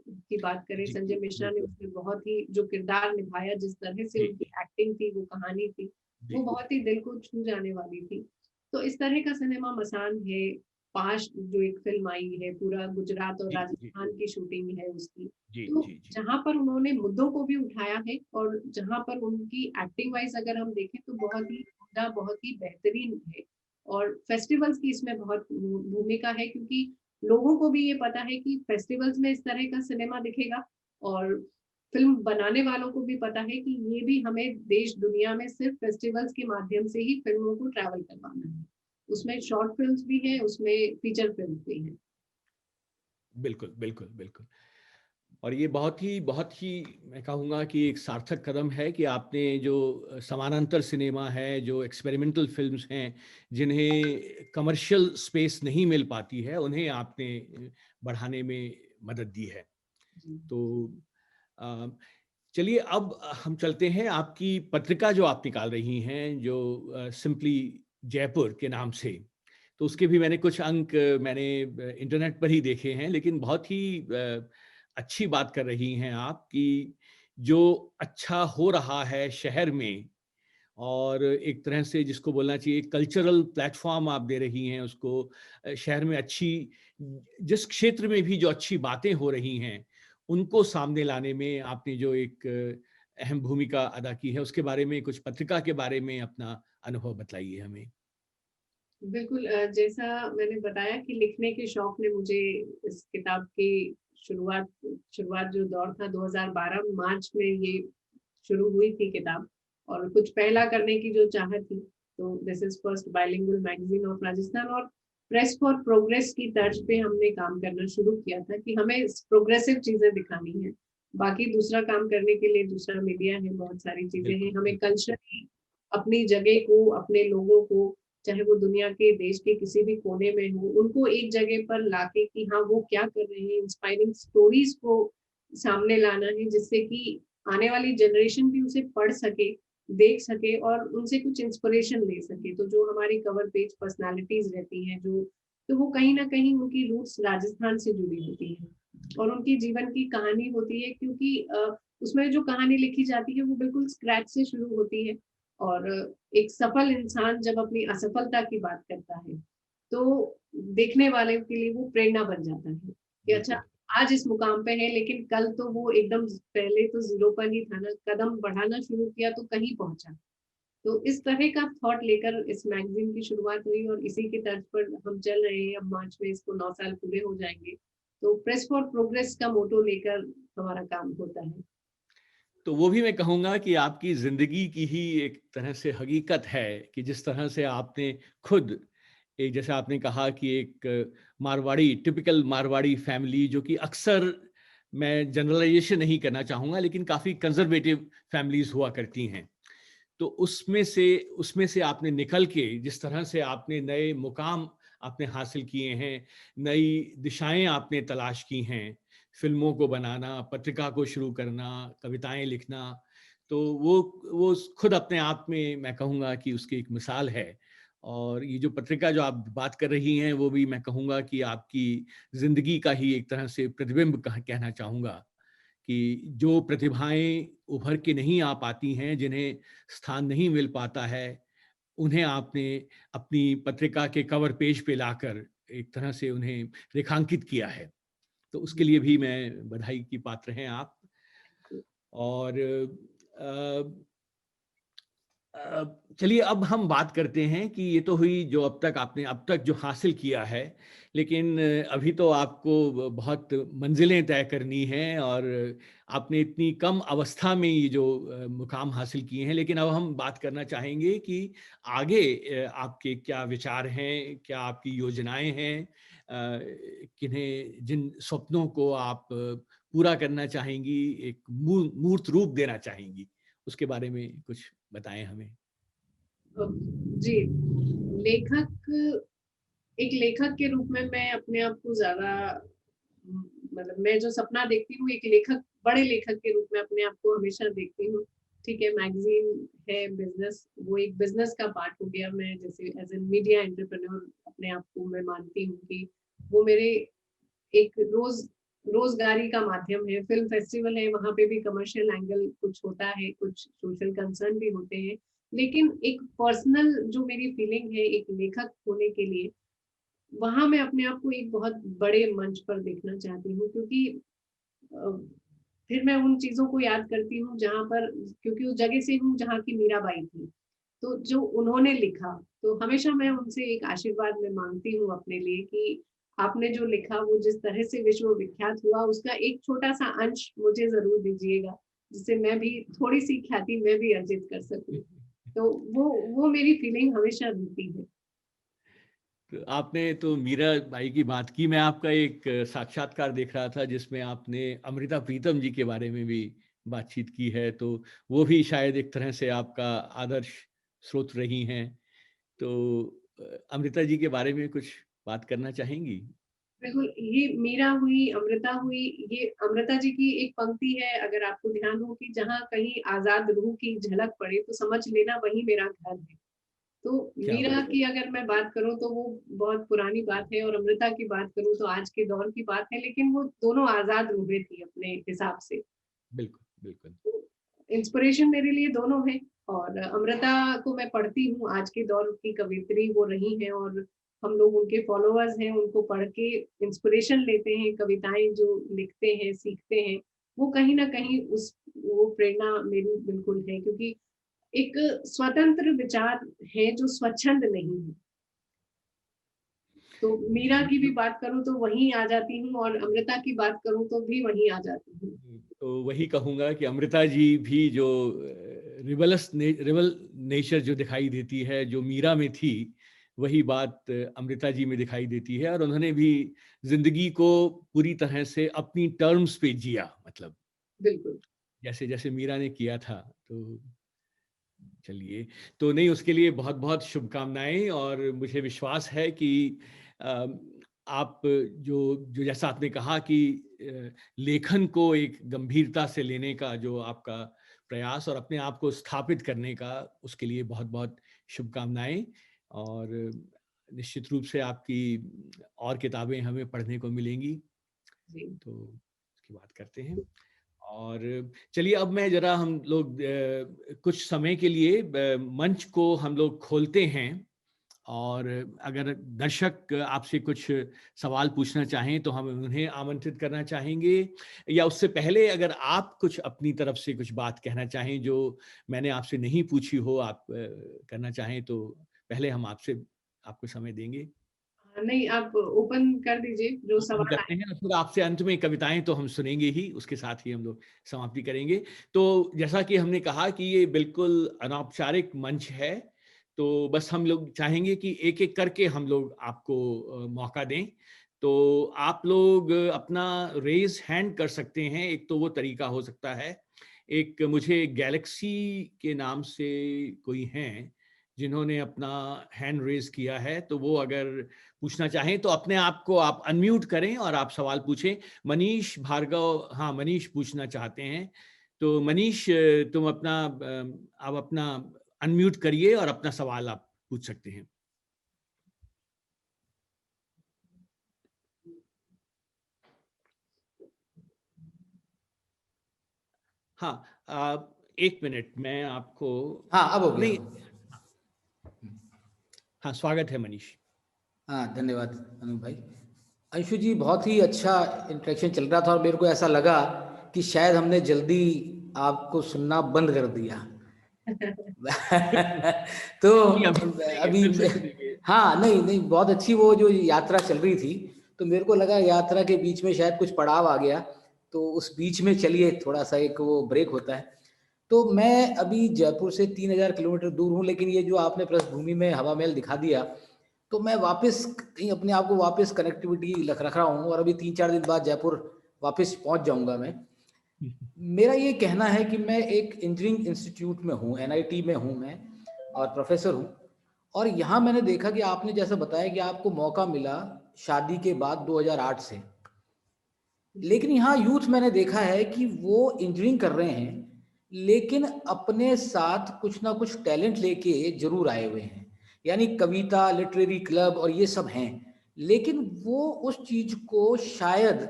की बात करें, जी, संजय मिश्रा ने बिल्कुल। उसमें बहुत ही जो किरदार निभाया, जिस तरह से जी, उनकी एक्टिंग थी, वो कहानी थी, वो जी, बहुत ही दिल को छू जाने वाली थी। तो इस तरह का सिनेमा मसान है, पाश जो एक फ़िल्म आई है, पूरा गुजरात और जी, जी, राजस्थान की शूटिंग है उसकी। जी, तो जी, जी, जहाँ पर उन्होंने मुद्दों को भी उठाया है और जहाँ पर उनकी एक्टिंग वाइज़ अगर हम देखें तो बहुत ही उम्दा, बहुत ही बेहतरीन है। और फेस्टिवल्स की इसमें बहुत भूमिका है, क्योंकि लोगों को भी ये पता है कि फेस्टिवल्स में इस तरह का सिनेमा दिखेगा, और फ़िल्म बनाने वालों को भी पता है कि ये भी हमें देश दुनिया में सिर्फ़ फेस्टिवल्स के माध्यम से ही फ़िल्मों को ट्रैवल करवाना है। उसमें शॉर्ट फ़िल्म्स भी हैं, उसमें फीचर फ़िल्म्स भी हैं। बिल्कुल, बिल्कुल, बिल्कुल। और ये बहुत ही मैं कहूँगा कि एक सार्थक कदम है कि आपने जो समानांतर सिनेमा है, जो एक्सपेरिमेंटल फ़िल्म्स हैं, जिन्हें कमर्शियल स्पेस नहीं मिल पाती है, उन्हें आपने बढ़ाने में मदद दी है। जी। तो अ, चलिए अब हम चलते हैं आपकी पत्रिका जो आप निकाल रही हैं, जो सिंपली जयपुर के नाम से। तो उसके भी मैंने कुछ अंक मैंने इंटरनेट पर ही देखे हैं, लेकिन बहुत ही अच्छी बात कर रही हैं आप कि जो अच्छा हो रहा है शहर में, और एक तरह से जिसको बोलना चाहिए कल्चरल प्लेटफ़ॉर्म आप दे रही हैं उसको, शहर में अच्छी जिस क्षेत्र में भी जो अच्छी बातें हो रही हैं, उनको सामने लाने में आपने जो एक अहम भूमिका अदा की है, उसके बारे में कुछ पत्रिका के बारे में अपना अनुभव बताइए हमें? बिल्कुल, जैसा मैंने बताया कि लिखने के शौक ने मुझे इस किताब की शुरुआत शुरुआत जो दौर था 2012 मार्च में ये शुरू हुई थी किताब, और कुछ पहला करने की जो चाहत थी, तो this is first bilingual magazine of Rajasthan, और प्रेस फॉर प्रोग्रेस की तर्ज पे हमने काम करना शुरू किया था कि हमें प्रोग्रेसिव चीज़ें दिखानी है। बाकी दूसरा काम करने के लिए दूसरा मीडिया है, बहुत सारी चीज़ें हैं। बिल्कुल, हमें बिल्कुल। कल्चरली अपनी जगह को, अपने लोगों को, चाहे वो दुनिया के देश के किसी भी कोने में हो, उनको एक जगह पर लाके कि हाँ, वो क्या कर रहे हैं, इंस्पायरिंग स्टोरीज़ को सामने लाना है, जिससे कि आने वाली जनरेशन भी उसे पढ़ सके, देख सके और उनसे कुछ इंस्पिरेशन ले सके। तो जो हमारी कवर पेज पर्सनैलिटीज़ रहती हैं, जो तो वो कहीं न कहीं उनकी रूट्स राजस्थान से जुड़ी होती हैं और उनकी जीवन की कहानी होती है, क्योंकि उसमें जो कहानी लिखी जाती है, वो बिल्कुल स्क्रैच से शुरू होती है। और एक सफल इंसान जब अपनी असफलता की बात करता है, तो देखने वाले के लिए वो प्रेरणा बन जाता है कि अच्छा, बिल्कुल। आज इस मुकाम पे है, लेकिन कल तो वो एकदम पहले तो ज़ीरो पर ही था ना, कदम बढ़ाना शुरू किया तो कहीं पहुँचा। तो इस तरह का थॉट लेकर इस मैगज़ीन की शुरुआत हुई और इसी की तर्ज पर हम चल रहे हैं। अब मार्च में इसको 9 साल पूरे हो जाएँगे। तो प्रेस फॉर प्रोग्रेस का मोटो लेकर हमारा काम होता है। तो वो भी मैं कहूँगा कि आपकी ज़िंदगी की ही एक तरह से हकीकत है कि जिस तरह से आपने खुद एक, जैसे आपने कहा कि एक मारवाड़ी, टिपिकल मारवाड़ी फैमिली, जो कि अक्सर, मैं जनरलाइज़ेशन नहीं करना चाहूँगा, लेकिन काफ़ी कंज़र्वेटिव फैमिलीज़ हुआ करती हैं। तो उसमें से आपने निकल के जिस तरह से आपने नए मुकाम आपने हासिल किए हैं, नई दिशाएँ आपने तलाश की हैं, फ़िल्मों को बनाना, पत्रिका को शुरू करना, कविताएँ लिखना, तो वो खुद अपने आप में मैं कहूँगा कि उसकी एक मिसाल है। और ये जो पत्रिका जो आप बात कर रही हैं, वो भी मैं कहूँगा कि आपकी ज़िंदगी का ही एक तरह से प्रतिबिंब कहना चाहूँगा। कि जो प्रतिभाएँ उभर के नहीं आ पाती हैं, जिन्हें स्थान नहीं मिल पाता है, उन्हें आपने अपनी पत्रिका के कवर पेज पे लाकर एक तरह से उन्हें रेखांकित किया है। तो उसके लिए भी मैं बधाई की पात्र हैं आप। और चलिए अब हम बात करते हैं कि ये तो हुई जो आपने अब तक जो हासिल किया है, लेकिन अभी तो आपको बहुत मंजिलें तय करनी हैं और आपने इतनी कम अवस्था में ये जो मुकाम हासिल किए हैं। लेकिन अब हम बात करना चाहेंगे कि आगे आपके क्या विचार हैं, क्या आपकी योजनाएं हैं, जिन स्वप्नों को आप पूरा करना चाहेंगी, एक मूर्त रूप देना चाहेंगी, उसके बारे में कुछ बताएं हमें। जी, लेखक एक लेखक के रूप में मैं अपने आप को ज़्यादा मतलब मैं जो सपना देखती हूँ एक लेखक, बड़े लेखक के रूप में अपने आप को हमेशा देखती हूँ। ठीक है, मैगज़ीन है, बिज़नेस, वो एक बिज़नेस का पार्ट हो गया। मैं जैसे एज़ एन मीडिया एंटरप्रेन्योर अपने आप को मैं मानती हूँ कि वो मेरे एक रोज़गारी का माध्यम है। फ़िल्म फेस्टिवल है, वहाँ पे भी कमर्शियल एंगल कुछ होता है, कुछ सोशल कंसर्न भी होते हैं। लेकिन एक पर्सनल जो मेरी फीलिंग है एक लेखक होने के लिए, वहाँ मैं अपने आप को एक बहुत बड़े मंच पर देखना चाहती हूँ, क्योंकि अ, फिर मैं उन चीज़ों को याद करती हूँ जहाँ पर, क्योंकि उस जगह से हूँ जहाँ की मीराबाई थी। तो जो उन्होंने लिखा, तो हमेशा मैं उनसे एक आशीर्वाद मैं माँगती हूँ अपने लिए कि आपने जो लिखा वो जिस तरह से विश्व विख्यात हुआ, उसका एक छोटा-सा अंश मुझे ज़रूर दीजिएगा, जिससे मैं भी थोड़ी-सी ख्याति मैं भी अर्जित कर सकूँ। तो वो मेरी फीलिंग हमेशा रहती है। तो आपने तो मीराबाई की बात की, मैं आपका एक साक्षात्कार देख रहा था जिसमें आपने अमृता प्रीतम जी के बारे में भी बातचीत की है, तो वो भी शायद एक तरह से आपका आदर्श स्रोत रही हैं। तो अमृता जी के बारे में कुछ बात करना चाहेंगी? बिल्कुल, ये मीरा हुई, अमृता हुई, ये अमृता जी की एक पंक्ति है, अगर आपको ध्यान हो कि जहाँ कहीं आज़ाद रूह की झलक पड़े तो समझ लेना वही मेरा घर है। तो क्या मीरा बात है! की अगर मैं बात करूँ तो वो बहुत पुरानी बात है, और अमृता की बात करूँ तो आज के दौर की बात है, लेकिन वो दोनों आज़ाद रूहें थी अपने हिसाब से। बिल्कुल, बिल्कुल। इंस्पिरेशन मेरे लिए दोनों हैं, और अमृता को मैं पढ़ती हूँ, आज के दौर की कवयित्री वो रही हैं, और हम लोग उनके फॉलोअर्स हैं, उनको पढ़ के इंस्पिरेशन लेते हैं, कविताएँ जो लिखते हैं, सीखते हैं, वो कहीं न कहीं वो प्रेरणा मेरी बिल्कुल है, क्योंकि एक स्वतंत्र विचार है जो स्वच्छंद नहीं है। तो मीरा की भी बात करूँ तो वहीं आ जाती हूँ, और अमृता की बात करूँ तो भी वहीं आ जाती हूँ। तो वही कहूँगा कि अमृता जी भी जो रिबल नेचर जो दिखाई देती है, जो मीरा में थी, वही बात अमृता जी में दिखाई देती है, और उन्होंने भी ज़िंदगी को पूरी तरह से अपनी टर्म्स पे जिया, मतलब बिल्कुल। जैसे-जैसे मीरा ने किया था। तो चलिए, तो नहीं, उसके लिए बहुत-बहुत शुभकामनाएँ, और मुझे विश्वास है कि अ, आप जो जो जैसा आपने कहा कि लेखन को एक गंभीरता से लेने का जो आपका प्रयास और अपने आप को स्थापित करने का, उसके लिए बहुत-बहुत शुभकामनाएँ। और निश्चित रूप से आपकी और किताबें हमें पढ़ने को मिलेंगी, जी। तो उसकी बात करते हैं। और चलिए अब मैं ज़रा हम लोग कुछ समय के लिए मंच को हम लोग खोलते हैं, और अगर दर्शक आपसे कुछ सवाल पूछना चाहें तो हम उन्हें आमंत्रित करना चाहेंगे, या उससे पहले अगर आप कुछ अपनी तरफ से कुछ बात कहना चाहें जो मैंने आपसे नहीं पूछी हो, आप करना चाहें, तो पहले हम आपको समय देंगे। नहीं, आप ओपन कर दीजिए जो हम सवाल करते आए। हैं, और फिर आपसे अंत में कविताएँ तो हम सुनेंगे ही, उसके साथ ही हम लोग समाप्ति करेंगे। तो जैसा कि हमने कहा कि ये बिल्कुल अनौपचारिक मंच है, तो बस हम लोग चाहेंगे कि एक-एक करके हम लोग आपको मौका दें। तो आप लोग अपना रेज़ हैंड कर सकते हैं, एक तो वो तरीका हो सकता है। एक मुझे गैलेक्सी के नाम से कोई हैं, जिन्होंने अपना हैंड रेज़ किया है, तो वो अगर पूछना चाहें तो अपने आप को आप अनम्यूट करें और आप सवाल पूछें। मनीष भार्गव, हाँ, मनीष पूछना चाहते हैं। तो मनीष, तुम आप अपना अनम्यूट करिए और अपना सवाल आप पूछ सकते हैं। हाँ, 1 मिनट मैं आपको हाँ, अब हो गया। नहीं, हाँ, स्वागत है मनीष। हाँ, धन्यवाद अनूप भाई। अंशु जी, बहुत ही अच्छा इंटरेक्शन चल रहा था और मेरे को ऐसा लगा कि शायद हमने जल्दी आपको सुनना बंद कर दिया। तो नहीं, अभी सुनेंगे, अभी फिर से सुनेंगे। हाँ, नहीं नहीं, बहुत अच्छी वो जो यात्रा चल रही थी, तो मेरे को लगा यात्रा के बीच में शायद कुछ पड़ाव आ गया, तो उस बीच में चलिए थोड़ा सा एक वो ब्रेक होता है। तो मैं अभी जयपुर से 3000 किलोमीटर दूर हूँ, लेकिन ये जो आपने पृष्ठभूमि में हवा महल दिखा दिया, तो मैं वापस कहीं अपने आप को वापस कनेक्टिविटी रख रहा हूँ, और अभी 3-4 दिन बाद जयपुर वापस पहुँच जाऊँगा मैं। मेरा ये कहना है कि मैं एक इंजीनियरिंग इंस्टीट्यूट में हूँ, एनआईटी में हूँ मैं, और प्रोफेसर हूँ। और यहाँ मैंने देखा कि आपने जैसा बताया कि आपको मौका मिला शादी के बाद 2008 से, लेकिन यहाँ यूथ मैंने देखा है कि वो इंजीनियरिंग कर रहे हैं, लेकिन अपने साथ कुछ ना कुछ टैलेंट लेके जरूर आए हुए हैं। यानी कविता, लिटरेरी क्लब और ये सब हैं, लेकिन वो उस चीज को शायद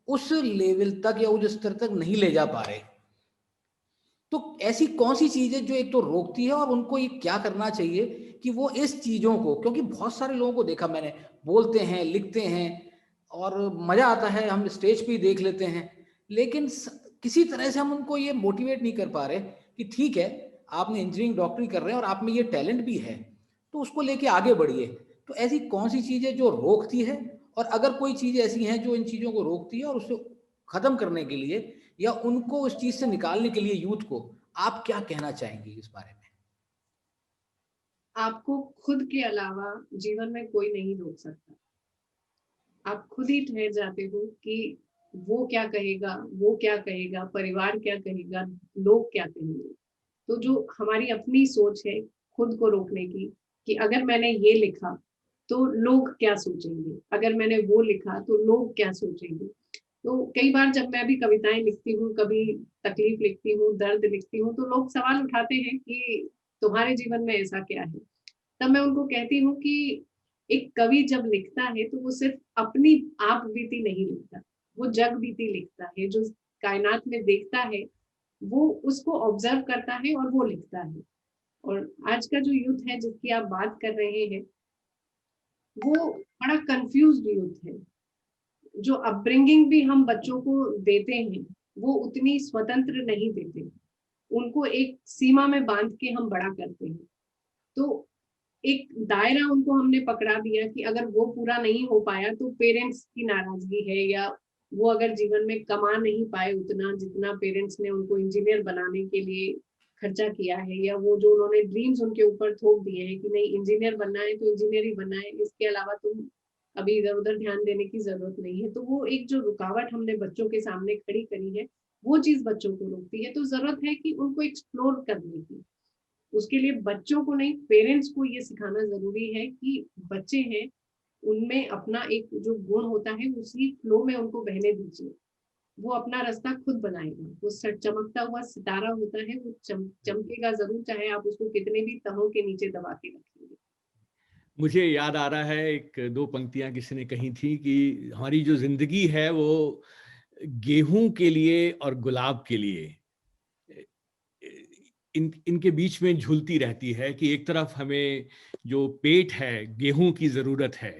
उस लेवल तक या उस स्तर तक नहीं ले जा पा रहे। तो ऐसी कौन सी चीज है जो एक तो रोकती है, और उनको ये क्या करना चाहिए कि वो इस चीजों को, क्योंकि बहुत सारे लोगों को देखा मैंने, बोलते हैं, लिखते हैं और मजा आता है, हम स्टेज पे ही देख लेते हैं, लेकिन किसी तरह से हम उनको ये मोटिवेट नहीं कर पा रहे कि ठीक है, आपने इंजीनियरिंग डॉक्टरी कर रहे हैं और आप में ये टैलेंट भी है, तो उसको लेके आगे बढ़िए। तो ऐसी कौन सी चीज है जो रोकती है, और अगर कोई चीज ऐसी है जो इन चीजों को रोकती है, और उससे खत्म करने के लिए या उनको उस चीज से निकालने के लिए यूथ को आप क्या कहना चाहेंगे इस बारे में? आपको खुद के अलावा जीवन में कोई नहीं रोक सकता। आप खुद ही ठहर जाते हो कि वो क्या कहेगा, वो क्या कहेगा, परिवार क्या कहेगा, लोग क्या कहेंगे। तो जो हमारी अपनी सोच है खुद को रोकने की, कि अगर मैंने ये लिखा तो लोग क्या सोचेंगे, अगर मैंने वो लिखा तो लोग क्या सोचेंगे। तो कई बार जब मैं भी कविताएं लिखती हूँ, कभी तकलीफ लिखती हूँ, दर्द लिखती हूँ, तो लोग सवाल उठाते हैं कि तुम्हारे जीवन में ऐसा क्या है। तब मैं उनको कहती हूँ कि एक कवि जब लिखता है तो वो सिर्फ अपनी आप बीती नहीं लिखता, वो जग बीती लिखता है। जो कायनात में देखता है वो उसको ऑब्जर्व करता है और वो लिखता है। और आज का जो यूथ है जिसकी आप बात कर रहे हैं, वो बड़ा कंफ्यूज्ड यूथ है। जो अपब्रिंगिंग भी हम बच्चों को देते हैं वो उतनी स्वतंत्र नहीं देते, उनको एक सीमा में बांध के हम बड़ा करते हैं। तो एक दायरा उनको हमने पकड़ा दिया कि अगर वो पूरा नहीं हो पाया तो पेरेंट्स की नाराजगी है, या वो अगर जीवन में कमा नहीं पाए उतना जितना पेरेंट्स ने उनको इंजीनियर बनाने के लिए खर्चा किया है, या वो जो उन्होंने ड्रीम्स उनके ऊपर थोप दिए हैं कि नहीं इंजीनियर बनना है तो इंजीनियर ही बनना है, इसके अलावा तुम अभी इधर उधर ध्यान देने की जरूरत नहीं है। तो वो एक जो रुकावट हमने बच्चों के सामने खड़ी करी है, वो चीज बच्चों को रोकती है। तो जरूरत है कि उनको एक्सप्लोर करने की। उसके लिए बच्चों को नहीं, पेरेंट्स को ये सिखाना जरूरी है कि बच्चे हैं, उनमें अपना एक जो गुण होता है उसी फ्लो में उनको बहने दीजिए। वो अपना रास्ता खुद बनाएगा। वो चमकता हुआ सितारा होता है, वो चमकेगा जरूर, चाहे आप उसको कितने भी तहों के नीचे दबा के रखेंगे। मुझे याद आ रहा है, एक दो पंक्तियां किसी ने कही थी कि हमारी जो जिंदगी है वो गेहूं के लिए और गुलाब के लिए इनके बीच में झूलती रहती है, कि एक तरफ हमें जो पेट है गेहूं की जरूरत है,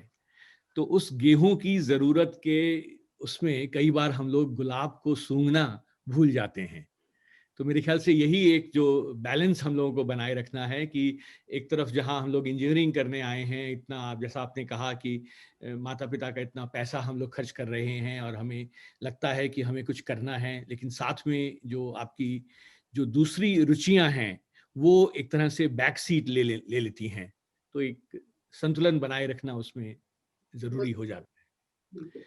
तो उस गेहूं की जरूरत के उसमें कई बार हम लोग गुलाब को सूंघना भूल जाते हैं। तो मेरे ख्याल से यही एक जो बैलेंस हम लोगों को बनाए रखना है कि एक तरफ जहां हम लोग इंजीनियरिंग करने आए हैं, इतना जैसा आपने कहा कि माता पिता का इतना पैसा हम लोग खर्च कर रहे हैं और हमें लगता है कि हमें कुछ करना है, लेकिन साथ में जो आपकी जो दूसरी रुचियां हैं वो एक तरह से बैक सीट ले लेती हैं। तो एक संतुलन बनाए रखना उसमें जरूरी हो जाता है। बिल्कुल।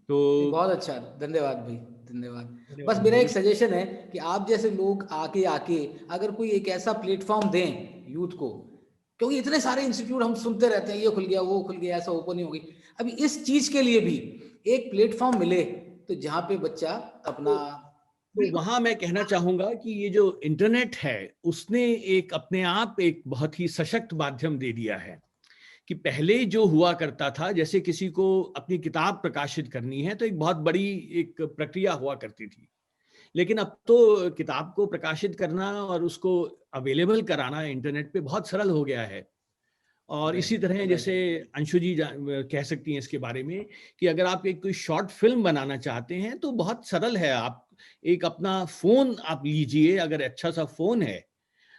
तो बहुत अच्छा, धन्यवाद भाई, धन्यवाद। बस धन्यवाद मेरा एक मनोज। सजेशन है कि आप जैसे लोग आके आके अगर कोई एक ऐसा प्लेटफॉर्म दें यूथ को, क्योंकि इतने सारे इंस्टीट्यूट हम सुनते रहते हैं, ये खुल गया, वो खुल गया, ऐसा ओपन हो गई, अभी इस चीज के लिए भी एक प्लेटफॉर्म मिले, तो जहाँ पे बच्चा अपना तो वहां मैं कहना चाहूंगा कि ये जो इंटरनेट है उसने एक अपने आप एक बहुत ही सशक्त माध्यम दे दिया है। कि पहले जो हुआ करता था, जैसे किसी को अपनी किताब प्रकाशित करनी है तो एक बहुत बड़ी एक प्रक्रिया हुआ करती थी, लेकिन अब तो किताब को प्रकाशित करना और उसको अवेलेबल कराना इंटरनेट पे बहुत सरल हो गया है। और इसी तरह जैसे अंशु जी कह सकती हैं इसके बारे में कि अगर आप एक कोई शॉर्ट फिल्म बनाना चाहते हैं तो बहुत सरल है। आप एक अपना फोन आप लीजिए, अगर अच्छा सा फोन है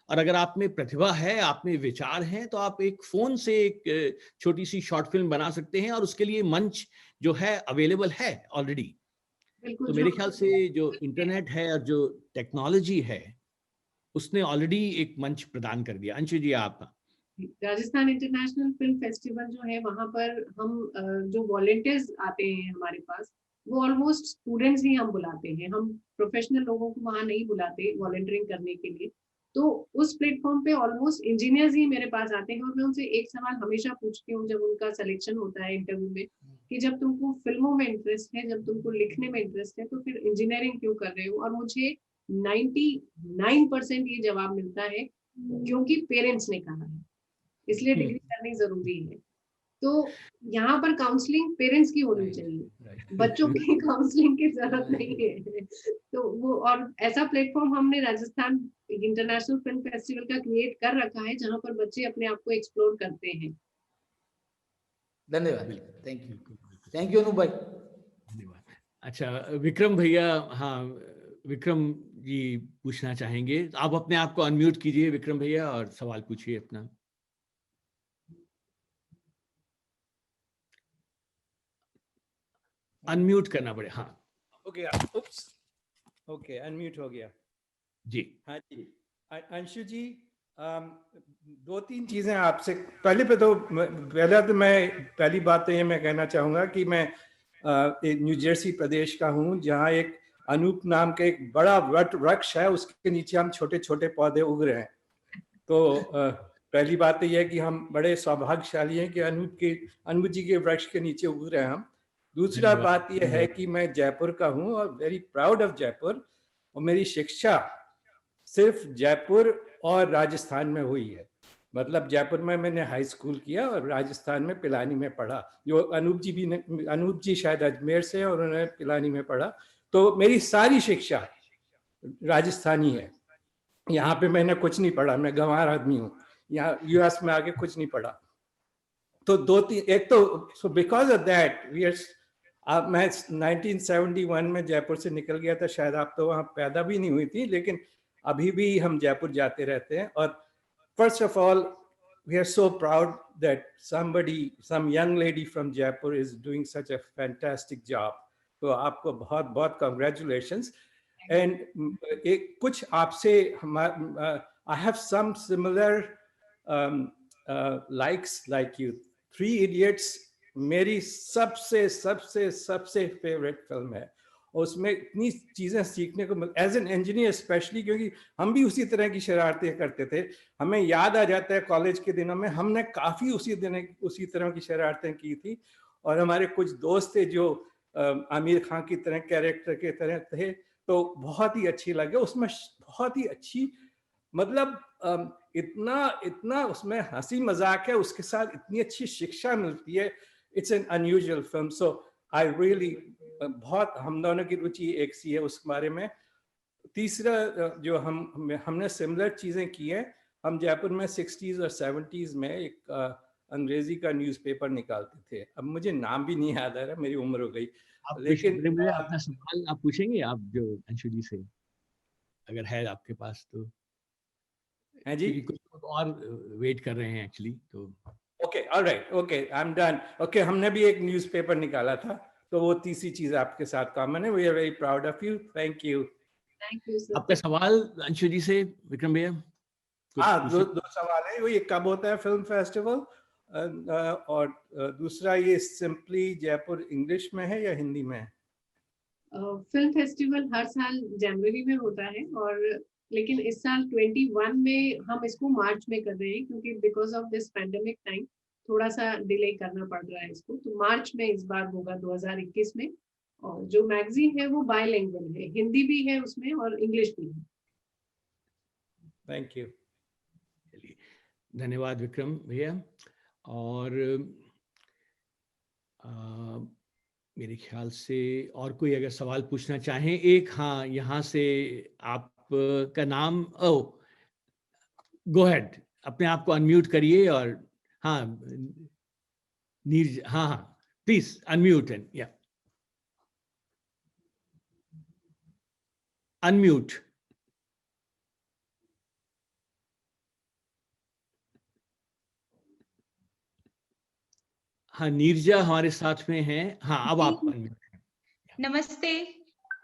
और अगर आप में प्रतिभा है, आप में विचार हैं, तो आप एक फोन से एक छोटी सी शॉर्ट फिल्म बना सकते हैं और उसके लिए मंच जो है अवेलेबल है ऑलरेडी। बिल्कुल, तो जो मेरे ख्याल से जो इंटरनेट है और जो टेक्नोलॉजी है उसने ऑलरेडी एक मंच प्रदान कर दिया। अंशु जी आप। राजस्थान इंटरनेशनल फिल्म फेस्टिवल जो है वहाँ पर हम जो वॉलंटियर्स आते हैं हमारे पास, वो ऑलमोस्ट स्टूडेंट्स ही हम बुलाते हैं। हम प्रोफेशनल लोगों को वहाँ नहीं बुलाते वॉलंटियरिंग करने के लिए। तो उस प्लेटफॉर्म पे ऑलमोस्ट इंजीनियर्स ही मेरे पास आते हैं और मैं उनसे एक सवाल हमेशा पूछती हूँ जब उनका सिलेक्शन होता है इंटरव्यू में, कि जब तुमको फिल्मों में इंटरेस्ट है, जब तुमको लिखने में इंटरेस्ट है, तो फिर इंजीनियरिंग क्यों कर रहे हो? और मुझे 99% ये जवाब मिलता है, क्योंकि पेरेंट्स ने कहा है, इसलिए डिग्री करनी जरूरी है। तो यहाँ पर काउंसलिंग पेरेंट्स की होनी चाहिए, बच्चों की काउंसलिंग की जरूरत नहीं है। तो वो, और ऐसा प्लेटफॉर्म हमने राजस्थान इंटरनेशनल फिल्म फेस्टिवल का क्रिएट कर रखा है जहाँ पर बच्चे अपने आप को एक्सप्लोर करते हैं। धन्यवाद, थैंक यू अनूप भाई। धन्यवाद। अच्छा विक्रम भैया, हाँ विक्रम जी पूछना चाहेंगे। आप अपने आप को अनम्यूट कीजिए विक्रम भैया और सवाल पूछिए अपना। अनम्यूट करना पड़े, हाँ। हो गया, उप्स, ओके अनम्यूट हो गया जी। हाँ जी अंशु जी, दो तीन चीज़ें आपसे। पहले तो मैं पहली बात तो ये मैं कहना चाहूँगा कि मैं एक न्यू जर्सी प्रदेश का हूँ, जहाँ एक अनूप नाम का एक बड़ा वृक्ष है, उसके नीचे हम छोटे छोटे पौधे उग रहे हैं। तो पहली बात तो यह है कि हम बड़े सौभाग्यशाली हैं कि अनूप जी के वृक्ष के नीचे उग रहे हैं हम। दूसरा बात यह है कि मैं जयपुर का हूँ और वेरी प्राउड ऑफ जयपुर, और मेरी शिक्षा सिर्फ जयपुर और राजस्थान में हुई है। मतलब जयपुर में मैंने हाई स्कूल किया और राजस्थान में पिलानी में पढ़ा। जो अनूप जी शायद अजमेर से हैं और उन्होंने पिलानी में पढ़ा। तो मेरी सारी शिक्षा राजस्थानी है। यहाँ पे मैंने कुछ नहीं पढ़ा, मैं गंवार आदमी हूँ, यहाँ यूएस में आके कुछ नहीं पढ़ा। तो दो तीन, एक तो सो बिकॉज ऑफ दैट मैं 1971 में जयपुर से निकल गया था, शायद आप तो वहाँ पैदा भी नहीं हुई थी, लेकिन अभी भी हम जयपुर जाते रहते हैं। और first of all we are so proud that some young lady from Jaipur is doing such a fantastic job. तो आपको बहुत बहुत congratulations. And एक कुछ आपसे I have some similar likes like you. Three Idiots मेरी सबसे सबसे सबसे फेवरेट फिल्म है, और उसमें इतनी चीज़ें सीखने को एज एन इंजीनियर स्पेशली, क्योंकि हम भी उसी तरह की शरारतें करते थे। हमें याद आ जाता है कॉलेज के दिनों में हमने काफ़ी उसी तरह की शरारतें की थी, और हमारे कुछ दोस्त थे जो आमिर खान की तरह कैरेक्टर के तरह थे, तो बहुत ही अच्छी लगे। उसमें बहुत ही अच्छी, मतलब इतना उसमें हंसी मजाक है, उसके साथ इतनी अच्छी शिक्षा मिलती है। It's an unusual film, so I really, बहुत हम दोनों की रुचि एक सी है उस बारे में। तीसरा जो हमने सिमिलर चीज़ें की है, हम जयपुर में 60s और 70s में एक अंग्रेजी का न्यूज़पेपर निकालते थे। अब मुझे नाम भी नहीं याद आ रहा, मेरी उम्र हो गई। लेकिन अपना सवाल आप पूछेंगे आप जो अंशु जी से, अगर है आपके पास तो। है जी, कुछ लोग और वेट कर रहे हैं एक्चुअली, तो okay alright, okay I am done. Okay, हमने भी एक न्यूज़पेपर निकाला था, तो वो तीसरी चीज आपके साथ कॉमन है। We are very proud of you, thank you. Sir. आपका सवाल अंशु जी से विक्रम भैया। हाँ, दो सवाल है। वो ये कब होता है फिल्म फेस्टिवल, और दूसरा ये सिंपली जयपुर इंग्लिश में है या हिंदी में है? फिल्म फेस्टिवल हर साल जनवरी में होता है, और लेकिन इस साल 21 में हम इसको मार्च में कर रहे हैं, क्योंकि because of this pandemic time थोड़ा सा डिले करना पड़ रहा है इसको। तो मार्च में इस बार होगा 2021 में। और जो मैगजीन है वो बायलिंगुअल है, हिंदी भी है उसमें और इंग्लिश भी है। Thank you. धन्यवाद विक्रम भैया। और मेरे ख्याल से और कोई अगर सवाल पूछना चाहें, एक, हाँ यहाँ से आपका नाम, गो हेड, अपने आप को अनम्यूट करिए और हाँ नीरजा, हाँ हाँ, प्लीज अनम्यूट एंड या अनम्यूट। हाँ नीरजा हमारे साथ में हैं। हाँ अब आप unmute। नमस्ते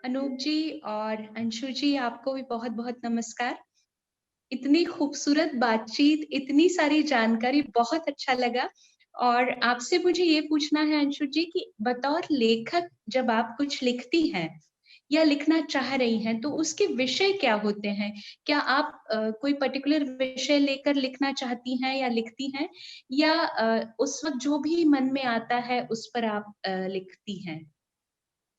अनूप जी और अंशु जी, आपको भी बहुत बहुत नमस्कार। इतनी खूबसूरत बातचीत, इतनी सारी जानकारी, बहुत अच्छा लगा। और आपसे मुझे ये पूछना है अंशु जी कि बतौर लेखक जब आप कुछ लिखती हैं या लिखना चाह रही हैं तो उसके विषय क्या होते हैं? क्या आप कोई पर्टिकुलर विषय लेकर लिखना चाहती हैं या लिखती हैं, या उस वक्त जो भी मन में आता है उस पर आप लिखती हैं?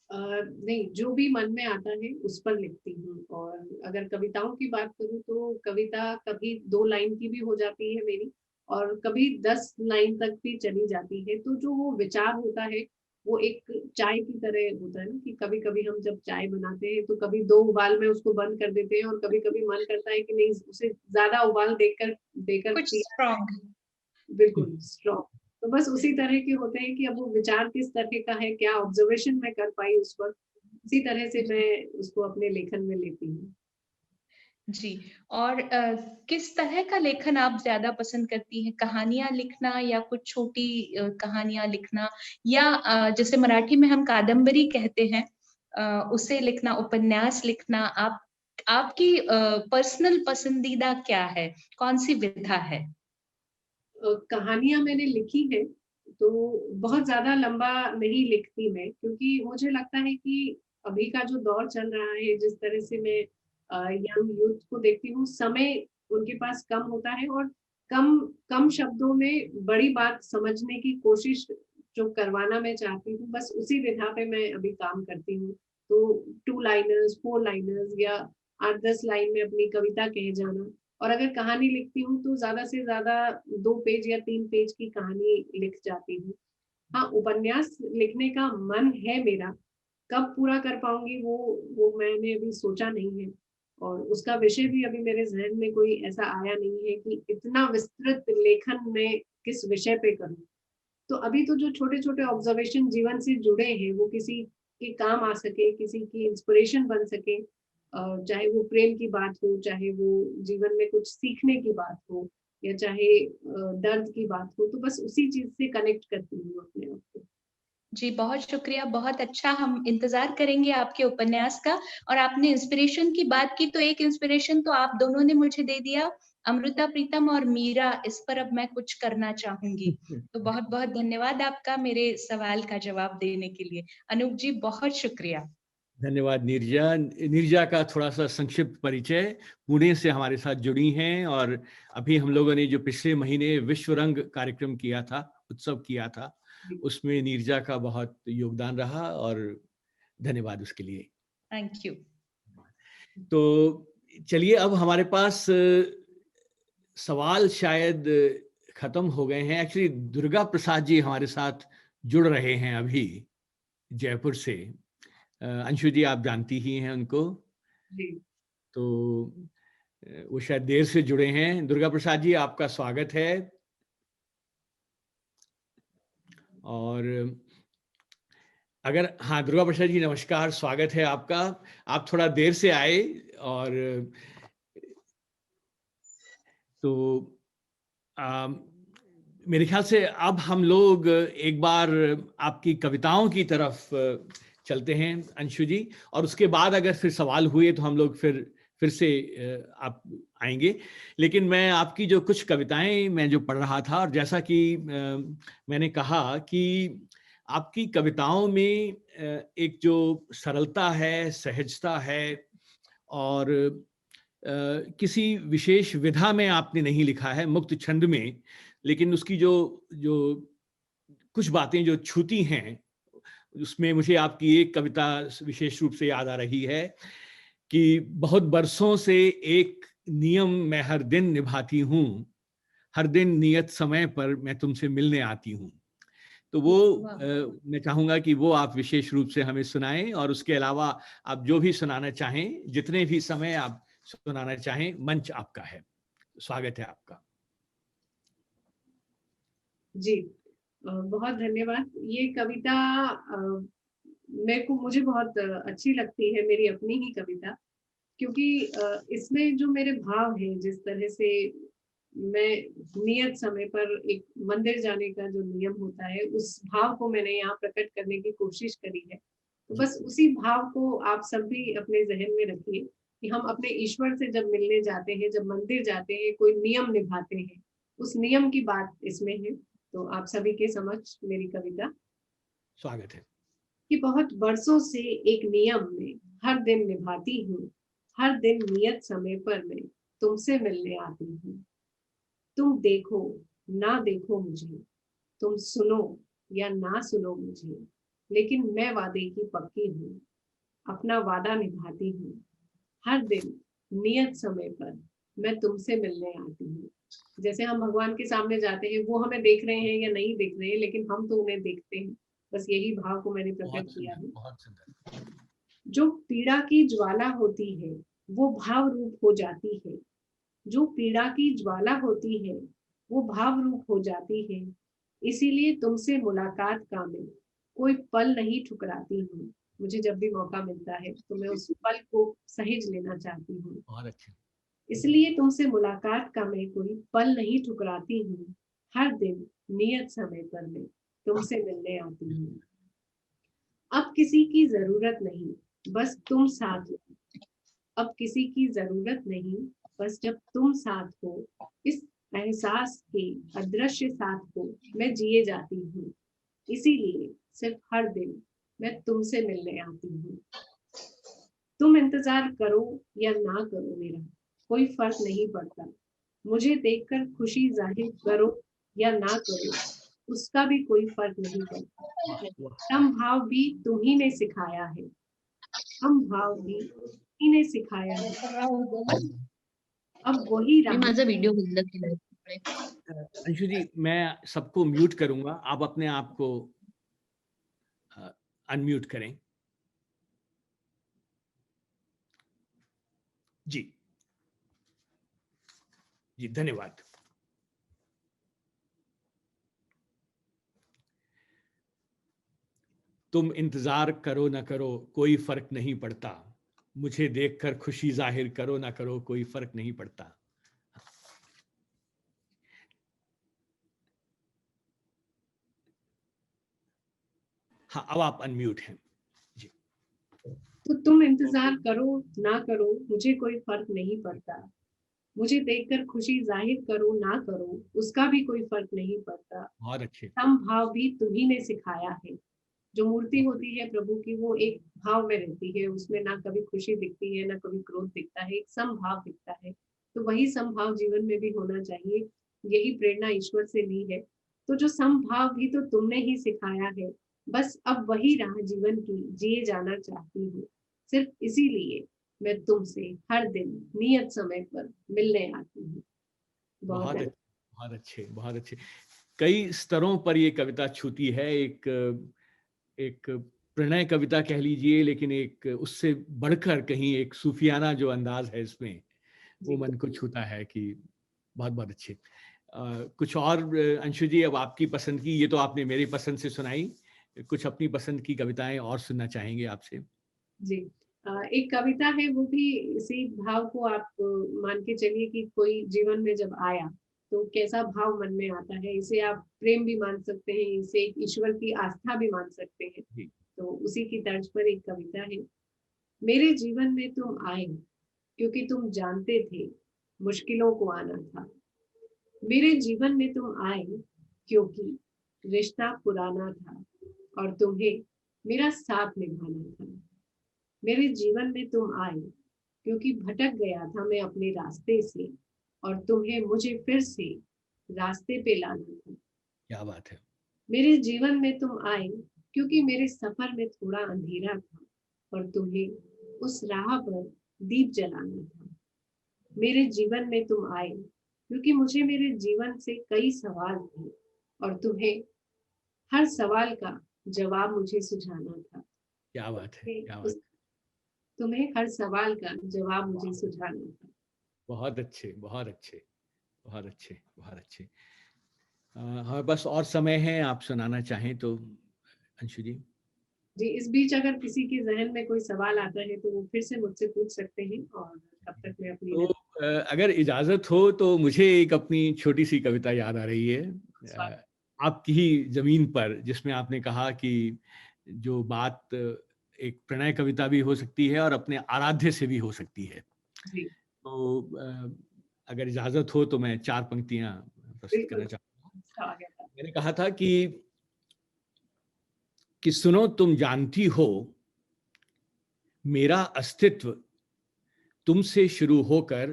नहीं, जो भी मन में आता है उस पर लिखती हूँ। और अगर कविताओं की बात करूँ तो कविता कभी 2 लाइन की भी हो जाती है मेरी, और कभी 10 लाइन तक भी चली जाती है। तो जो वो विचार होता है वो एक चाय की तरह होता है ना, कि कभी-कभी हम जब चाय बनाते हैं तो कभी 2 उबाल में उसको बंद कर देते हैं, और कभी-कभी मन करता है कि नहीं, उसे ज़्यादा उबाल देकर कुछ पिया स्ट्रॉन्ग। बिल्कुल स्ट्रॉन्ग। तो बस उसी तरह के होते हैं कि अब वो विचार किस तरह का है, क्या ऑब्जर्वेशन मैं कर पाई उस पर, उसी तरह से मैं उसको अपने लेखन में लेती हूँ। जी। और किस तरह का लेखन आप ज्यादा पसंद करती हैं? कहानियां लिखना या कुछ छोटी कहानियां लिखना, या जैसे मराठी में हम कादम्बरी कहते हैं, उसे लिखना, उपन्यास लिखना? आपकी पर्सनल पसंदीदा क्या है? कौन सी विधा है? कहानियां मैंने लिखी है, तो बहुत ज्यादा लंबा नहीं लिखती मैं, क्योंकि मुझे लगता है कि अभी का जो दौर चल रहा है, जिस तरह से मैं यंग यूथ को देखती हूँ, समय उनके पास कम होता है, और कम कम शब्दों में बड़ी बात समझने की कोशिश जो करवाना मैं चाहती हूँ, बस उसी विधा पे मैं अभी काम करती हूँ। तो 2 लाइनर्स, 4 लाइनर्स या 8-10 लाइन में अपनी कविता कह जाना। और अगर कहानी लिखती हूँ तो ज़्यादा से ज़्यादा 2 पेज या 3 पेज की कहानी लिख जाती हूँ। हाँ, उपन्यास लिखने का मन है मेरा, कब पूरा कर पाऊँगी वो मैंने अभी सोचा नहीं है, और उसका विषय भी अभी मेरे ज़हन में कोई ऐसा आया नहीं है कि इतना विस्तृत लेखन मैं किस विषय पे करूँ। तो अभी तो जो छोटे-छोटे ऑब्जर्वेशन जीवन से जुड़े हैं, वो किसी के काम आ सके, किसी की इंस्पिरेशन बन सके, चाहे वो प्रेम की बात हो, चाहे वो जीवन में कुछ सीखने की बात हो, या चाहे दर्द की बात हो, तो बस उसी चीज़ से कनेक्ट करती हूँ अपने आप को। जी, बहुत शुक्रिया, बहुत अच्छा। हम इंतज़ार करेंगे आपके उपन्यास का। और आपने इंस्पिरेशन की बात की, तो एक इंस्पिरेशन तो आप दोनों ने मुझे दे दिया, अमृता प्रीतम और मीरा। इस पर अब मैं कुछ करना चाहूँगी। तो बहुत-बहुत धन्यवाद आपका मेरे सवाल का जवाब देने के लिए। अनूप जी, बहुत शुक्रिया। धन्यवाद नीरजा। नीरजा का थोड़ा सा संक्षिप्त परिचय, पुणे से हमारे साथ जुड़ी हैं, और अभी हम लोगों ने जो पिछले महीने विश्व रंग कार्यक्रम किया था, उत्सव किया था, उसमें नीरजा का बहुत योगदान रहा, और धन्यवाद उसके लिए। Thank you. तो चलिए, अब हमारे पास सवाल शायद खत्म हो गए हैं। एक्चुअली दुर्गा प्रसाद जी हमारे साथ जुड़ रहे हैं अभी जयपुर से। अंशु जी आप जानती ही हैं उनको, जी। तो वो शायद देर से जुड़े हैं। दुर्गा प्रसाद जी, आपका स्वागत है। और अगर, हाँ दुर्गा प्रसाद जी नमस्कार, स्वागत है आपका। आप थोड़ा देर से आए, और तो मेरे ख्याल से अब हम लोग एक बार आपकी कविताओं की तरफ चलते हैं अंशु जी, और उसके बाद अगर फिर सवाल हुए तो हम लोग फिर से आप आएंगे। लेकिन मैं आपकी जो कुछ कविताएं मैं जो पढ़ रहा था, और जैसा कि मैंने कहा कि आपकी कविताओं में एक जो सरलता है, सहजता है, और किसी विशेष विधा में आपने नहीं लिखा है, मुक्त छंद में, लेकिन उसकी जो जो कुछ बातें जो छूती हैं, उसमें मुझे आपकी एक कविता विशेष रूप से याद आ रही है कि बहुत बरसों से एक नियम मैं हर दिन निभाती हूँ, हर दिन नियत समय पर मैं तुमसे मिलने आती हूँ। तो वो मैं चाहूंगा कि वो आप विशेष रूप से हमें सुनाएं, और उसके अलावा आप जो भी सुनाना चाहें, जितने भी समय आप सुनाना चाहें, मंच आपका है। स्वागत है आपका। जी, बहुत धन्यवाद। ये कविता मुझे बहुत अच्छी लगती है, मेरी अपनी ही कविता, क्योंकि इसमें जो मेरे भाव हैं, जिस तरह से मैं नियत समय पर एक मंदिर जाने का जो नियम होता है, उस भाव को मैंने यहाँ प्रकट करने की कोशिश करी है। तो जी। बस उसी भाव को आप सब भी अपने ज़हन में रखिए कि हम अपने ईश्वर से जब मिलने जाते हैं, जब मंदिर जाते हैं, कोई नियम निभाते हैं, उस नियम की बात इसमें है। तो आप सभी के समक्ष मेरी कविता स्वागत है। कि बहुत बरसों से एक नियम में हर दिन निभाती हूँ, हर दिन नियत समय पर मैं तुमसे मिलने आती हूँ। तुम देखो ना देखो मुझे, तुम सुनो या ना सुनो मुझे, लेकिन मैं वादे की पक्की हूँ, अपना वादा निभाती हूँ। हर दिन नियत समय पर मैं तुमसे मिलने आती हूँ। जैसे हम भगवान के सामने जाते हैं, वो हमें देख रहे हैं या नहीं देख रहे हैं, लेकिन हम तो उन्हें देखते हैं। बस यही भाव को मैंने प्रकट बहुत किया सुंदर, है। बहुत सुंदर। जो पीड़ा की ज्वाला होती है, वो भाव रूप हो जाती है। जो पीड़ा की ज्वाला होती है, वो भाव रूप हो जाती है। इसीलिए तुमसे मुलाकात का मैं कोई पल नहीं ठुकराती हूँ। मुझे जब भी मौका मिलता है, तो मैं उस पल को सहेज लेना चाहती हूँ। बहुत अच्छे। इसलिए तुमसे मुलाकात का मैं कोई पल नहीं ठुकराती हूँ। हर दिन नियत समय पर मैं तुमसे मिलने आती हूँ। अब किसी की जरूरत नहीं, बस तुम साथ हो। अब किसी की जरूरत नहीं, बस जब तुम साथ हो, इस एहसास के अदृश्य साथ को मैं जिए जाती हूँ। इसीलिए सिर्फ हर दिन मैं तुमसे मिलने आती हूँ। तुम इंतजार करो या ना करो, मेरा कोई फर्क नहीं पड़ता। मुझे देखकर खुशी जाहिर करो या ना करो, उसका भी कोई फर्क नहीं पड़ता। वाह, वाह। संभाव भी तुम्ही ने सिखाया है, संभाव भी तुम्ही ने सिखाया है। अब वही मी राह। माझा व्हिडिओ बंद केलाय. अंशु जी, मैं सबको म्यूट करूंगा, आप अपने आप को अनम्यूट करें। जी जी, धन्यवाद। तुम इंतजार करो ना करो, कोई फर्क नहीं पड़ता। मुझे देखकर खुशी जाहिर करो ना करो, कोई फर्क नहीं पड़ता। हाँ, अब आप अनम्यूट हैं। जी। तो तुम इंतजार करो ना करो, मुझे कोई फर्क नहीं पड़ता। मुझे देखकर खुशी जाहिर करो ना करो, उसका भी कोई फर्क नहीं पड़ता। बहुत अच्छे। समभाव भी तुम्ही ने सिखाया है। जो मूर्ति होती है प्रभु की, वो एक भाव में रहती है, उसमें ना कभी खुशी दिखती है, ना कभी क्रोध दिखता है, एक समभाव दिखता है। तो वही समभाव जीवन में भी होना चाहिए। यही प्रेरणा ईश्वर से ली है। तो जो समभाव भी तो तुमने ही सिखाया है। बस अब वही राह जीवन की जिए जाना चाहती हूँ। सिर्फ इसीलिए मैं तुमसे हर दिन नियत समय पर मिलने आती हूँ। बहुत बहुत धन्यवाद। अच्छे, बहुत अच्छे, बहुत अच्छे। कई स्तरों पर ये कविता छूती है। एक एक प्रणय कविता कह लीजिए, लेकिन एक उससे बढ़कर कहीं एक सूफियाना जो अंदाज है इसमें, वो जी, मन को छूता है कि बहुत बहुत अच्छे। कुछ और अंशु जी, अब आपकी पसंद की, ये तो आपने मेरी पसंद से सुनाई, कुछ अपनी पसंद की कविताएं और सुनना चाहेंगे आपसे? जी। एक कविता है, वो भी इसी भाव को आप मान के चलिए कि कोई जीवन में जब आया, तो कैसा भाव मन में आता है। इसे आप प्रेम भी मान सकते हैं, इसे एक ईश्वर की आस्था भी मान सकते हैं। जी। तो उसी की तर्ज पर एक कविता है। मेरे जीवन में तुम आए, क्योंकि तुम जानते थे मुश्किलों को आना था। मेरे जीवन में तुम आए, क्योंकि रिश्ता पुराना था और तुम्हें मेरा साथ निभाना था। मेरे जीवन में तुम आए, क्योंकि भटक गया था मैं अपने रास्ते से, और तुम्हें मुझे फिर से रास्ते पे लाना था। क्या बात है। मेरे जीवन में तुम आए, क्योंकि मेरे सफर में थोड़ा अंधेरा था, और तुम्हें उस राह पर दीप जलाना था। मेरे जीवन में तुम आए, क्योंकि मुझे मेरे जीवन से कई सवाल थे, और तुम्हें हर सवाल का जवाब मुझे सुझाना था। क्या बात है, क्या बात उस है। तुम्हें हर सवाल का जवाब मुझे सुझाना था। बहुत अच्छे, बहुत अच्छे, बहुत अच्छे, बहुत अच्छे। हमारे पास और समय है, आप सुनाना चाहें तो अंशु जी। जी, इस बीच अगर किसी के जहन में कोई सवाल आता है तो वो फिर से मुझसे पूछ सकते हैं, और तब तक मैं अपनी तो अगर इजाजत हो तो मुझे एक अपनी छोटी सी कविता याद आ रही है, आपकी ही जमीन पर, जिसमें आपने कहा कि जो बात एक प्रणय कविता भी हो सकती है और अपने आराध्य से भी हो सकती है। जी, तो अगर इजाजत हो तो मैं 4 पंक्तियां प्रस्तुत बिल्कुल करना चाहूंगा। स्वागत है। मैंने कहा था कि सुनो तुम जानती हो, मेरा अस्तित्व तुमसे शुरू होकर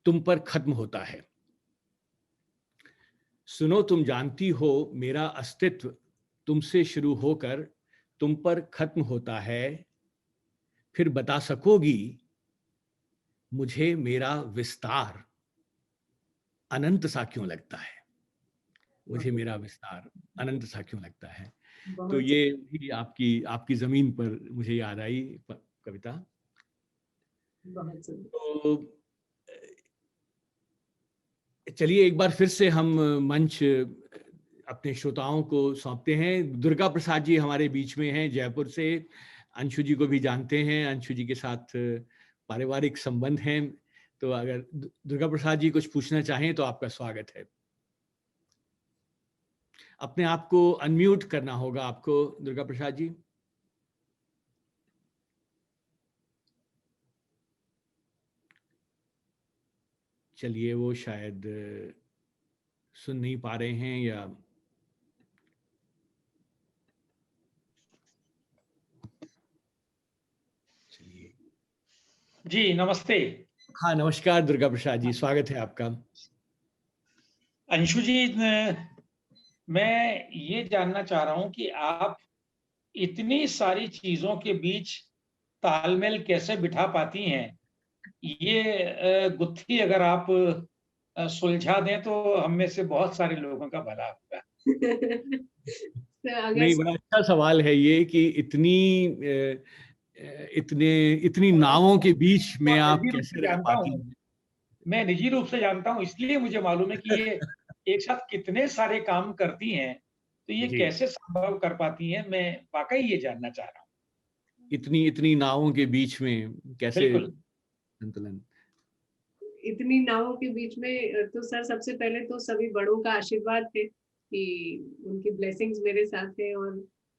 तुम पर खत्म होता है। सुनो तुम जानती हो, मेरा अस्तित्व तुमसे शुरू होकर तुम पर खत्म होता है। फिर बता सकोगी मुझे मेरा विस्तार अनंत सा क्यों लगता है। मुझे मेरा विस्तार अनंत सा क्यों लगता है। तो बहुत ये भी आपकी आपकी जमीन पर मुझे याद आई कविता। बहुत सुंदर। तो चलिए एक बार फिर से हम मंच अपने श्रोताओं को सौंपते हैं। दुर्गा प्रसाद जी हमारे बीच में हैं जयपुर से। अंशु जी को भी जानते हैं, अंशु जी के साथ पारिवारिक संबंध हैं। तो अगर दुर्गा प्रसाद जी कुछ पूछना चाहें तो आपका स्वागत है। अपने आप को अनम्यूट करना होगा आपको, दुर्गा प्रसाद जी। चलिए वो शायद सुन नहीं पा रहे हैं या चलिए। जी नमस्ते। हाँ नमस्कार दुर्गा प्रसाद जी, स्वागत है आपका। अंशु जी, मैं ये जानना चाह रहा हूं कि आप इतनी सारी चीजों के बीच तालमेल कैसे बिठा पाती हैं। ये गुत्थी अगर आप सुलझा दें तो हम में से बहुत सारे लोगों का भला होगा। तो अगर नहीं, बड़ा अच्छा सवाल है ये कि इतनी नावों के बीच में मैं आप निजी रूप से कैसे रह जानता पाती हूँ, हैं। मैं निजी रूप से जानता हूँ, इसलिए मुझे मालूम है कि ये एक साथ कितने सारे काम करती हैं, तो ये जी, कैसे संभव कर पाती हैं। मैं वाकई ये जानना चाह रहा हूँ। इतनी इतनी नावों के बीच में कैसे बिल्कुल। संतुलन। इतनी नावों के बीच में तो सर सबसे पहले तो सभी बड़ों का आशीर्वाद है कि उनकी ब्लेसिंग्स मेरे साथ है। और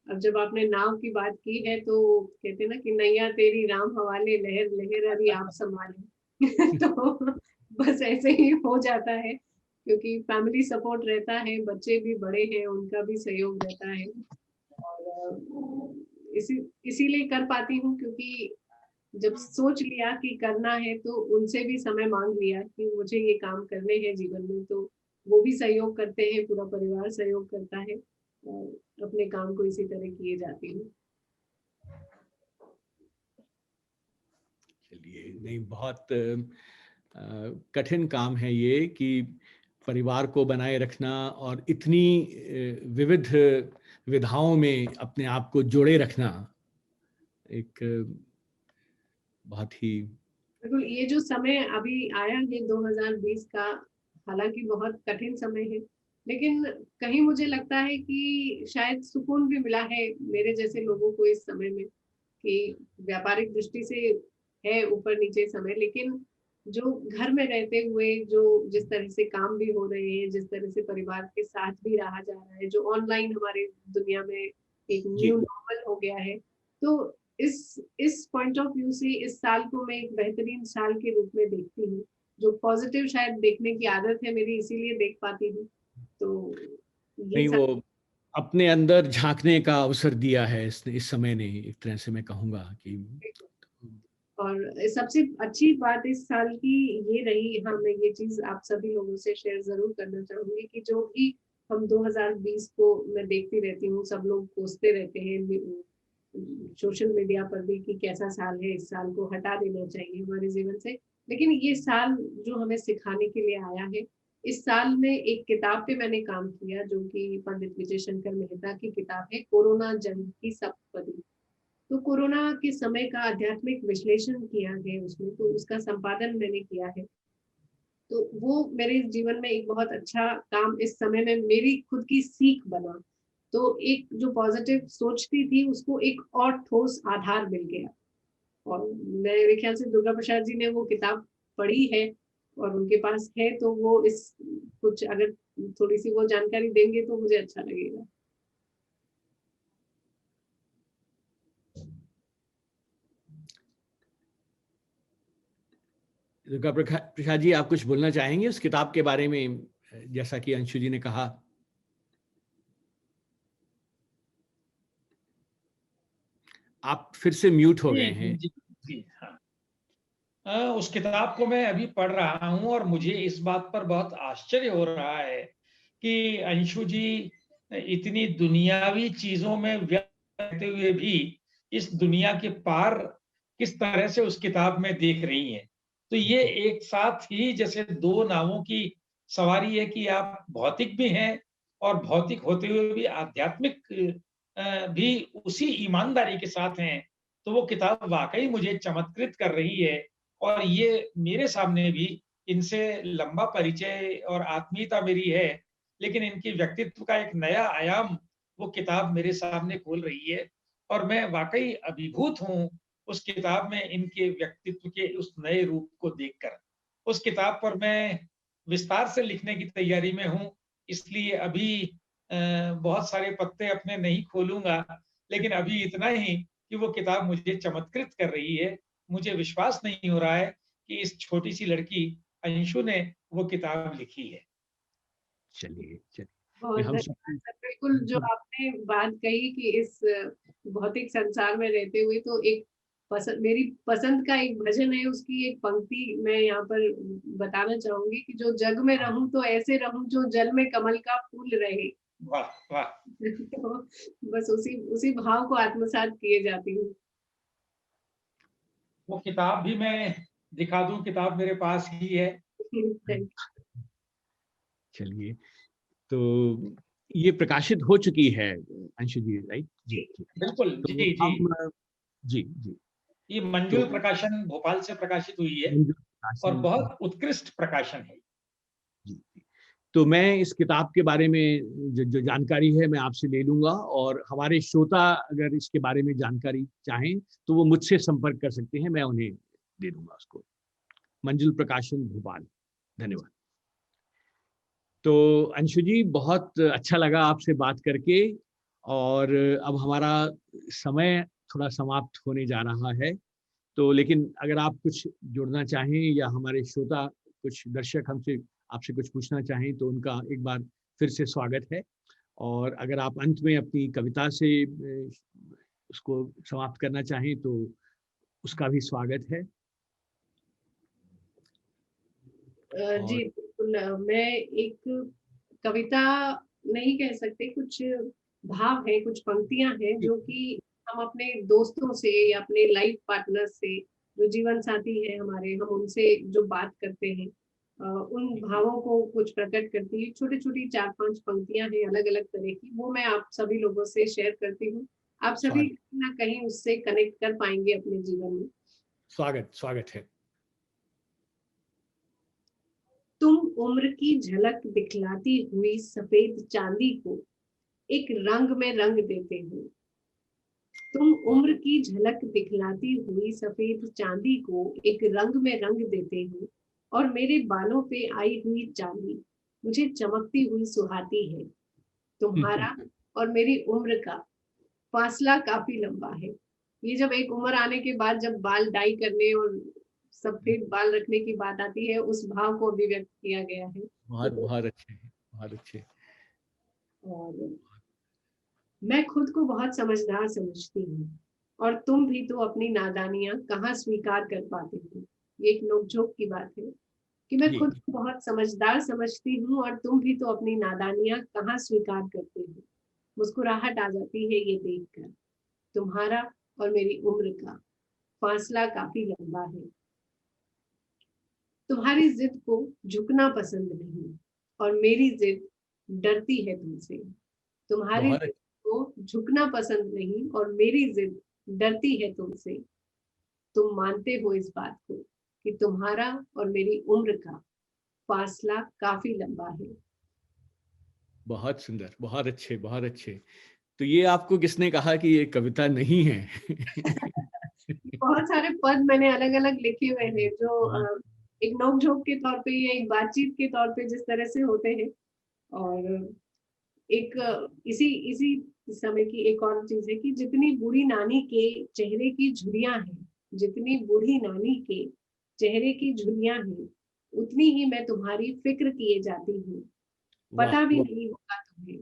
अब जब आपने नाव की बात की है तो कहते हैं ना कि नैया तेरी राम हवाले, लहर लहर अभी आप संभाले। तो बस ऐसे ही हो जाता है, क्योंकि फैमिली सपोर्ट रहता है, बच्चे भी बड़े हैं, उनका भी सहयोग रहता है। और इसीलिए कर पाती हूँ, क्योंकि जब सोच लिया कि करना है तो उनसे भी समय मांग लिया कि मुझे ये काम करने हैं जीवन में, तो वो भी सहयोग करते हैं, पूरा परिवार सहयोग करता है, और अपने काम को इसी तरह किए जाती हूँ। चलिए, नहीं बहुत कठिन काम है ये कि परिवार को बनाए रखना और इतनी विविध विधाओं में अपने आप को जोड़े रखना एक बहुत ही। बिल्कुल, ये जो समय अभी आया है 2020 का, हालांकि बहुत कठिन समय है, लेकिन कहीं मुझे लगता है कि शायद सुकून भी मिला है मेरे जैसे लोगों को इस समय में, कि व्यापारिक दृष्टि से है ऊपर नीचे समय, लेकिन जो घर में रहते हुए जो जिस तरह से काम भी हो रहे हैं, जिस तरह से परिवार के साथ भी रहा जा रहा है, जो ऑनलाइन हमारे दुनिया में एक जी, न्यू नॉर्मल हो गया है, तो इस पॉइंट ऑफ व्यू से इस साल को मैं एक बेहतरीन साल के रूप में देखती हूँ। जो पॉजिटिव शायद देखने की आदत है मेरी, इसीलिए देख पाती हूँ। तो ये नहीं सब वो अपने अंदर झांकने का अवसर दिया है इस समय ने, एक तरह से मैं कहूँगा कि और सबसे अच्छी बात इस साल की ये रही, हाँ मैं ये चीज आप सभी लोगों से शेयर जरूर करना चाहूंगी, कि जो भी हम 2020 को मैं देखती रहती हूँ, सब लोग पोस्टते रहते हैं सोशल मीडिया पर भी कि कैसा साल है, इस साल को हटा देना चाहिए हमारे जीवन से। लेकिन ये साल जो हमें सिखाने के लिए आया है, इस साल में एक किताब पे मैंने काम किया जो कि पंडित विजय शंकर मेहता की किताब है, कोरोना जंग की सप्तपदी। तो कोरोना के समय का आध्यात्मिक विश्लेषण किया है उसमें, तो उसका संपादन मैंने किया है। तो वो मेरे जीवन में एक बहुत अच्छा काम इस समय में मेरी खुद की सीख बना। तो एक जो पॉजिटिव सोचती थी उसको एक और ठोस आधार मिल गया। और मेरे ख्याल से दुर्गा प्रसाद जी ने वो किताब पढ़ी है और उनके पास है, तो वो इस कुछ अगर थोड़ी सी वो जानकारी देंगे तो मुझे अच्छा लगेगा। दुर्गा प्रसाद जी, आप कुछ बोलना चाहेंगे उस किताब के बारे में, जैसा कि अंशु जी ने कहा? आप फिर से म्यूट हो गए हैं। जी जी हाँ। उस किताब को मैं अभी पढ़ रहा हूं और मुझे इस बात पर बहुत आश्चर्य हो रहा है कि अंशु जी इतनी दुनियावी चीजों में व्यस्त रहते हुए भी इस दुनिया के पार किस तरह से उस किताब में देख रही हैं। तो ये एक साथ ही जैसे दो नावों की सवारी है कि आप भौतिक भी हैं और भौतिक होते हुए भी आध्यात्मिक भी उसी ईमानदारी के साथ हैं। तो वो किताब वाकई मुझे चमत्कृत कर रही है और ये मेरे सामने भी इनसे लंबा परिचय और आत्मीयता मेरी है, लेकिन इनके व्यक्तित्व का एक नया आयाम वो किताब मेरे सामने खोल रही है और मैं वाकई अभिभूत हूँ उस किताब में इनके व्यक्तित्व के उस नए रूप को देखकर। उस किताब पर मैं विस्तार से लिखने की तैयारी में हूँ, इसलिए अभी बहुत सारे पत्ते अपने नहीं खोलूंगा, लेकिन अभी इतना ही कि वो किताब मुझे चमत्कृत कर रही है। मुझे विश्वास नहीं हो रहा है कि इस छोटी सी लड़की अंशु ने वो किताब लिखी है। चलिए चलिए, बहुत हम सब धन्यवाद सर। बिल्कुल जो आपने बात कही कि इस भौतिक संसार में रहते हुए तो एक मेरी पसंद का एक भजन है, उसकी एक पंक्ति मैं यहाँ पर बताना चाहूंगी कि जो जग में रहूं तो ऐसे रहूं जो जल में कमल का फूल रहे। वाह वाह। तो बस उसी उसी भाव को आत्मसात किए जाती हूँ। वो किताब भी मैं दिखा दूं, किताब मेरे पास ही है। चलिए, तो ये प्रकाशित हो चुकी है अंशु जी, राइट? जी जी। बिल्कुल तो जी जी। हम जी जी। ये तो मंजुल प्रकाशन भोपाल से प्रकाशित हुई है और प्रकाशन, बहुत उत्कृष्ट प्रकाशन है। जी जी। तो मैं इस किताब के बारे में जो जो जानकारी है मैं आपसे ले लूंगा, और हमारे श्रोता अगर इसके बारे में जानकारी चाहें तो वो मुझसे संपर्क कर सकते हैं, मैं उन्हें दे दूंगा उसको। मंजुल प्रकाशन भोपाल। धन्यवाद। तो अंशु जी, बहुत अच्छा लगा आपसे बात करके, और अब हमारा समय थोड़ा समाप्त होने जा रहा है। तो लेकिन अगर आप कुछ जुड़ना चाहें या हमारे श्रोता, कुछ दर्शक हमसे आपसे कुछ पूछना चाहें तो उनका एक बार फिर से स्वागत है। और अगर आप अंत में अपनी कविता से उसको समाप्त करना चाहें तो उसका भी स्वागत है। जी और बिल्कुल। मैं एक कविता नहीं कह सकते, कुछ भाव है, कुछ पंक्तियां हैं जो कि हम अपने दोस्तों से या अपने लाइफ पार्टनर से, जो जीवन साथी है हमारे, हम उनसे जो बात करते हैं उन भावों को कुछ प्रकट करती है। छोटी छोटी 4-5 पंक्तियां हैं अलग अलग तरह की, वो मैं आप सभी लोगों से शेयर करती हूँ। आप सभी स्वागत, कहीं ना कहीं उससे कनेक्ट कर पाएंगे अपने जीवन में। स्वागत स्वागत है। तुम उम्र की झलक दिखलाती हुई सफेद चांदी को एक रंग में रंग देते हो। तुम उम्र की झलक दिखलाती हुई सफेद चांदी को एक रंग में रंग देते हो, और मेरे बालों पे आई हुई चांदी मुझे चमकती हुई सुहाती है। तुम्हारा और मेरी उम्र का फासला काफी लंबा है। ये जब एक उम्र आने के बाद जब बाल डाई करने और सफेद बाल रखने की बात आती है, उस भाव को अभिव्यक्त किया गया है। बहुत बहुत अच्छे हैं, बहुत अच्छे। और मैं खुद को बहुत समझदार समझती हूँ, और तुम भी तो अपनी नादानियां कहाँ स्वीकार कर पाते हो। ये एक नोकझोंक की बात है कि मैं जी खुद को बहुत समझदार समझती हूँ और तुम भी तो अपनी नादानियां कहाँ स्वीकार करते हो। मुस्कुराहट आ जाती है ये देखकर। तुम्हारा और मेरी उम्र का फासला काफी लंबा है। तुम्हारी जिद को झुकना पसंद नहीं, और मेरी जिद डरती है तुमसे। तुम्हारी बहुत जिद को झुकना पसंद नहीं और मेरी जिद डरती है तुमसे। तुम मानते हो इस बात को कि तुम्हारा और मेरी उम्र का फासला काफी लंबा है। बहुत सुंदर, बहुत अच्छे, बहुत अच्छे। तो ये आपको किसने कहा कि ये कविता नहीं है? बहुत सारे पद मैंने अलग-अलग लिखे हुए हैं जो एक नोक-झोंक के तौर पे या एक बातचीत के तौर पे जिस तरह से होते हैं। और एक इसी इसी समय की एक और चीज़ है कि जितनी बूढ़ी नानी के चेहरे की झुर्रियाँ हैं, जितनी बूढ़ी नानी के चेहरे की झुर्रियाँ हैं, उतनी ही मैं तुम्हारी फ़िक्र किए जाती हूँ। वाह, पता भी वाह! नहीं होगा तुम्हें,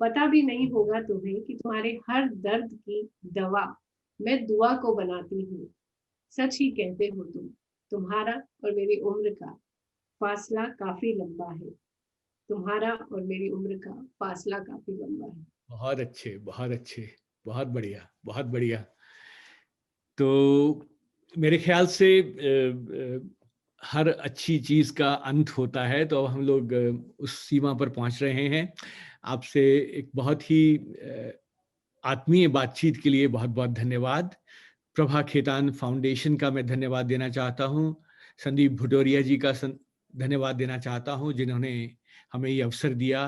पता भी नहीं होगा तुम्हें कि तुम्हारे हर दर्द की दवा मैं दुआ को बनाती हूँ। सच ही कहते हो तुम, तुम्हारा और मेरी उम्र का फासला काफ़ी लंबा है। तुम्हारा और मेरी उम्र का फासला काफ़ी लंबा है। बहुत अच्छे, बहुत अच्छे, बहुत बढ़िया, बहुत बढ़िया। तो मेरे ख्याल से हर अच्छी चीज़ का अंत होता है, तो अब हम लोग उस सीमा पर पहुँच रहे हैं। आपसे एक बहुत ही आत्मीय बातचीत के लिए बहुत-बहुत धन्यवाद। प्रभा खेतान फाउंडेशन का मैं धन्यवाद देना चाहता हूँ। संदीप भुटोरिया जी का धन्यवाद देना चाहता हूँ, जिन्होंने हमें ये अवसर दिया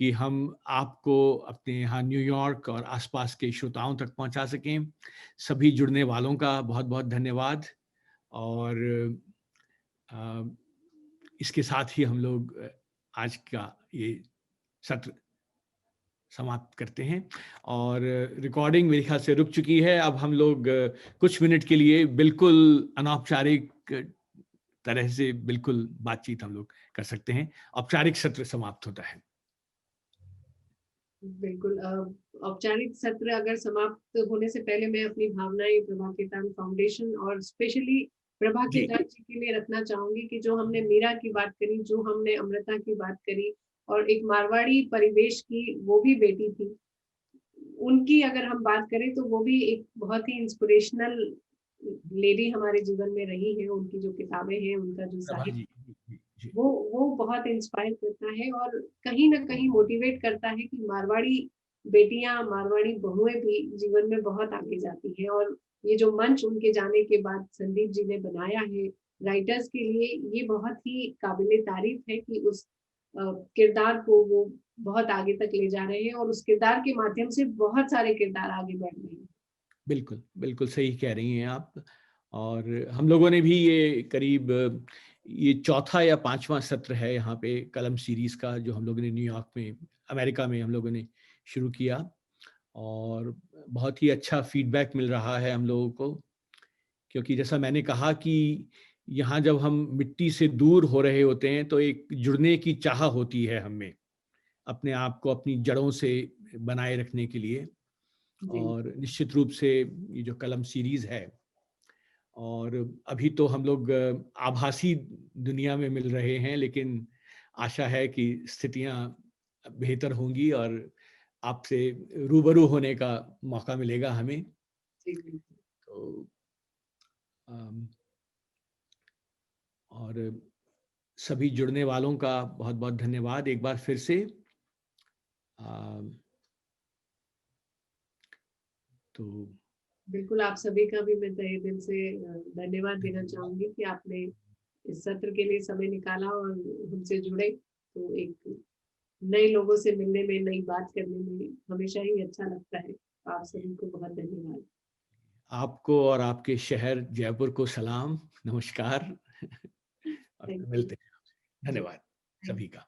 कि हम आपको अपने यहाँ न्यूयॉर्क और आसपास के श्रोताओं तक पहुँचा सकें। सभी जुड़ने वालों का बहुत-बहुत धन्यवाद। और अ, इसके साथ ही हम लोग आज का ये सत्र समाप्त करते हैं। और रिकॉर्डिंग मेरे ख्याल से रुक चुकी है। अब हम लोग कुछ मिनट के लिए बिल्कुल अनौपचारिक तरह से बिल्कुल बातचीत हम लोग कर सकते हैं। औपचारिक सत्र समाप्त होता है। बिल्कुल औपचारिक सत्र अगर समाप्त होने से पहले मैं अपनी भावनाएं प्रभा खेतान फाउंडेशन और स्पेशली प्रभा जी, खेतान जी के लिए रखना चाहूंगी कि जो हमने मीरा की बात करी, जो हमने अमृता की बात करी और एक मारवाड़ी परिवेश की वो भी बेटी थी, उनकी अगर हम बात करें तो वो भी एक बहुत ही इंस्पिरेशनल लेडी हमारे जीवन में रही है। उनकी जो किताबें हैं, उनका जो प्रभा साहित्य जी, जी, जी, वो बहुत इंस्पायर करता है और कहीं न कहीं मोटिवेट करता है कि मारवाड़ी बेटियाँ, मारवाड़ी बहुएँ भी जीवन में बहुत आगे जाती हैं। और ये जो मंच उनके जाने के बाद संदीप जी ने बनाया है राइटर्स के लिए, ये बहुत ही काबिल-ए-तारीफ़ है कि उस किरदार को वो बहुत आगे तक ले जा रहे हैं और उस किरदार के माध्यम से बहुत सारे किरदार आगे बढ़ रहे हैं। बिल्कुल, बिल्कुल सही कह रही हैं आप। और हम लोगों ने भी ये करीब ये चौथा या 5वां सत्र है यहाँ पे कलम सीरीज़ का, जो हम लोगों ने न्यूयॉर्क में, अमेरिका में हम लोगों ने शुरू किया। और बहुत ही अच्छा फीडबैक मिल रहा है हम लोगों को, क्योंकि जैसा मैंने कहा कि यहाँ जब हम मिट्टी से दूर हो रहे होते हैं, तो एक जुड़ने की चाह होती है हम में, अपने आप को अपनी जड़ों से बनाए रखने के लिए। जी, और निश्चित रूप से ये जो कलम सीरीज़ है, और अभी तो हम लोग आभासी दुनिया में मिल रहे हैं, लेकिन आशा है कि स्थितियाँ बेहतर होंगी और आपसे रूबरू होने का मौका मिलेगा हमें। जी, बिल्कुल। तो अम, और सभी जुड़ने वालों का बहुत-बहुत धन्यवाद एक बार फिर से। अम, तो बिल्कुल, आप सभी का भी मैं तहे दिल से धन्यवाद देना धन्यवाद। चाहूँगी कि आपने इस सत्र के लिए समय निकाला और हमसे जुड़े। तो एक नए लोगों से मिलने में, नई बात करने में हमेशा ही अच्छा लगता है। आप सभी को बहुत धन्यवाद। आपको और आपके शहर जयपुर को सलाम, नमस्कार। और थैंक फिर यू। मिलते हैं। जी, धन्यवाद थैंक सभी का।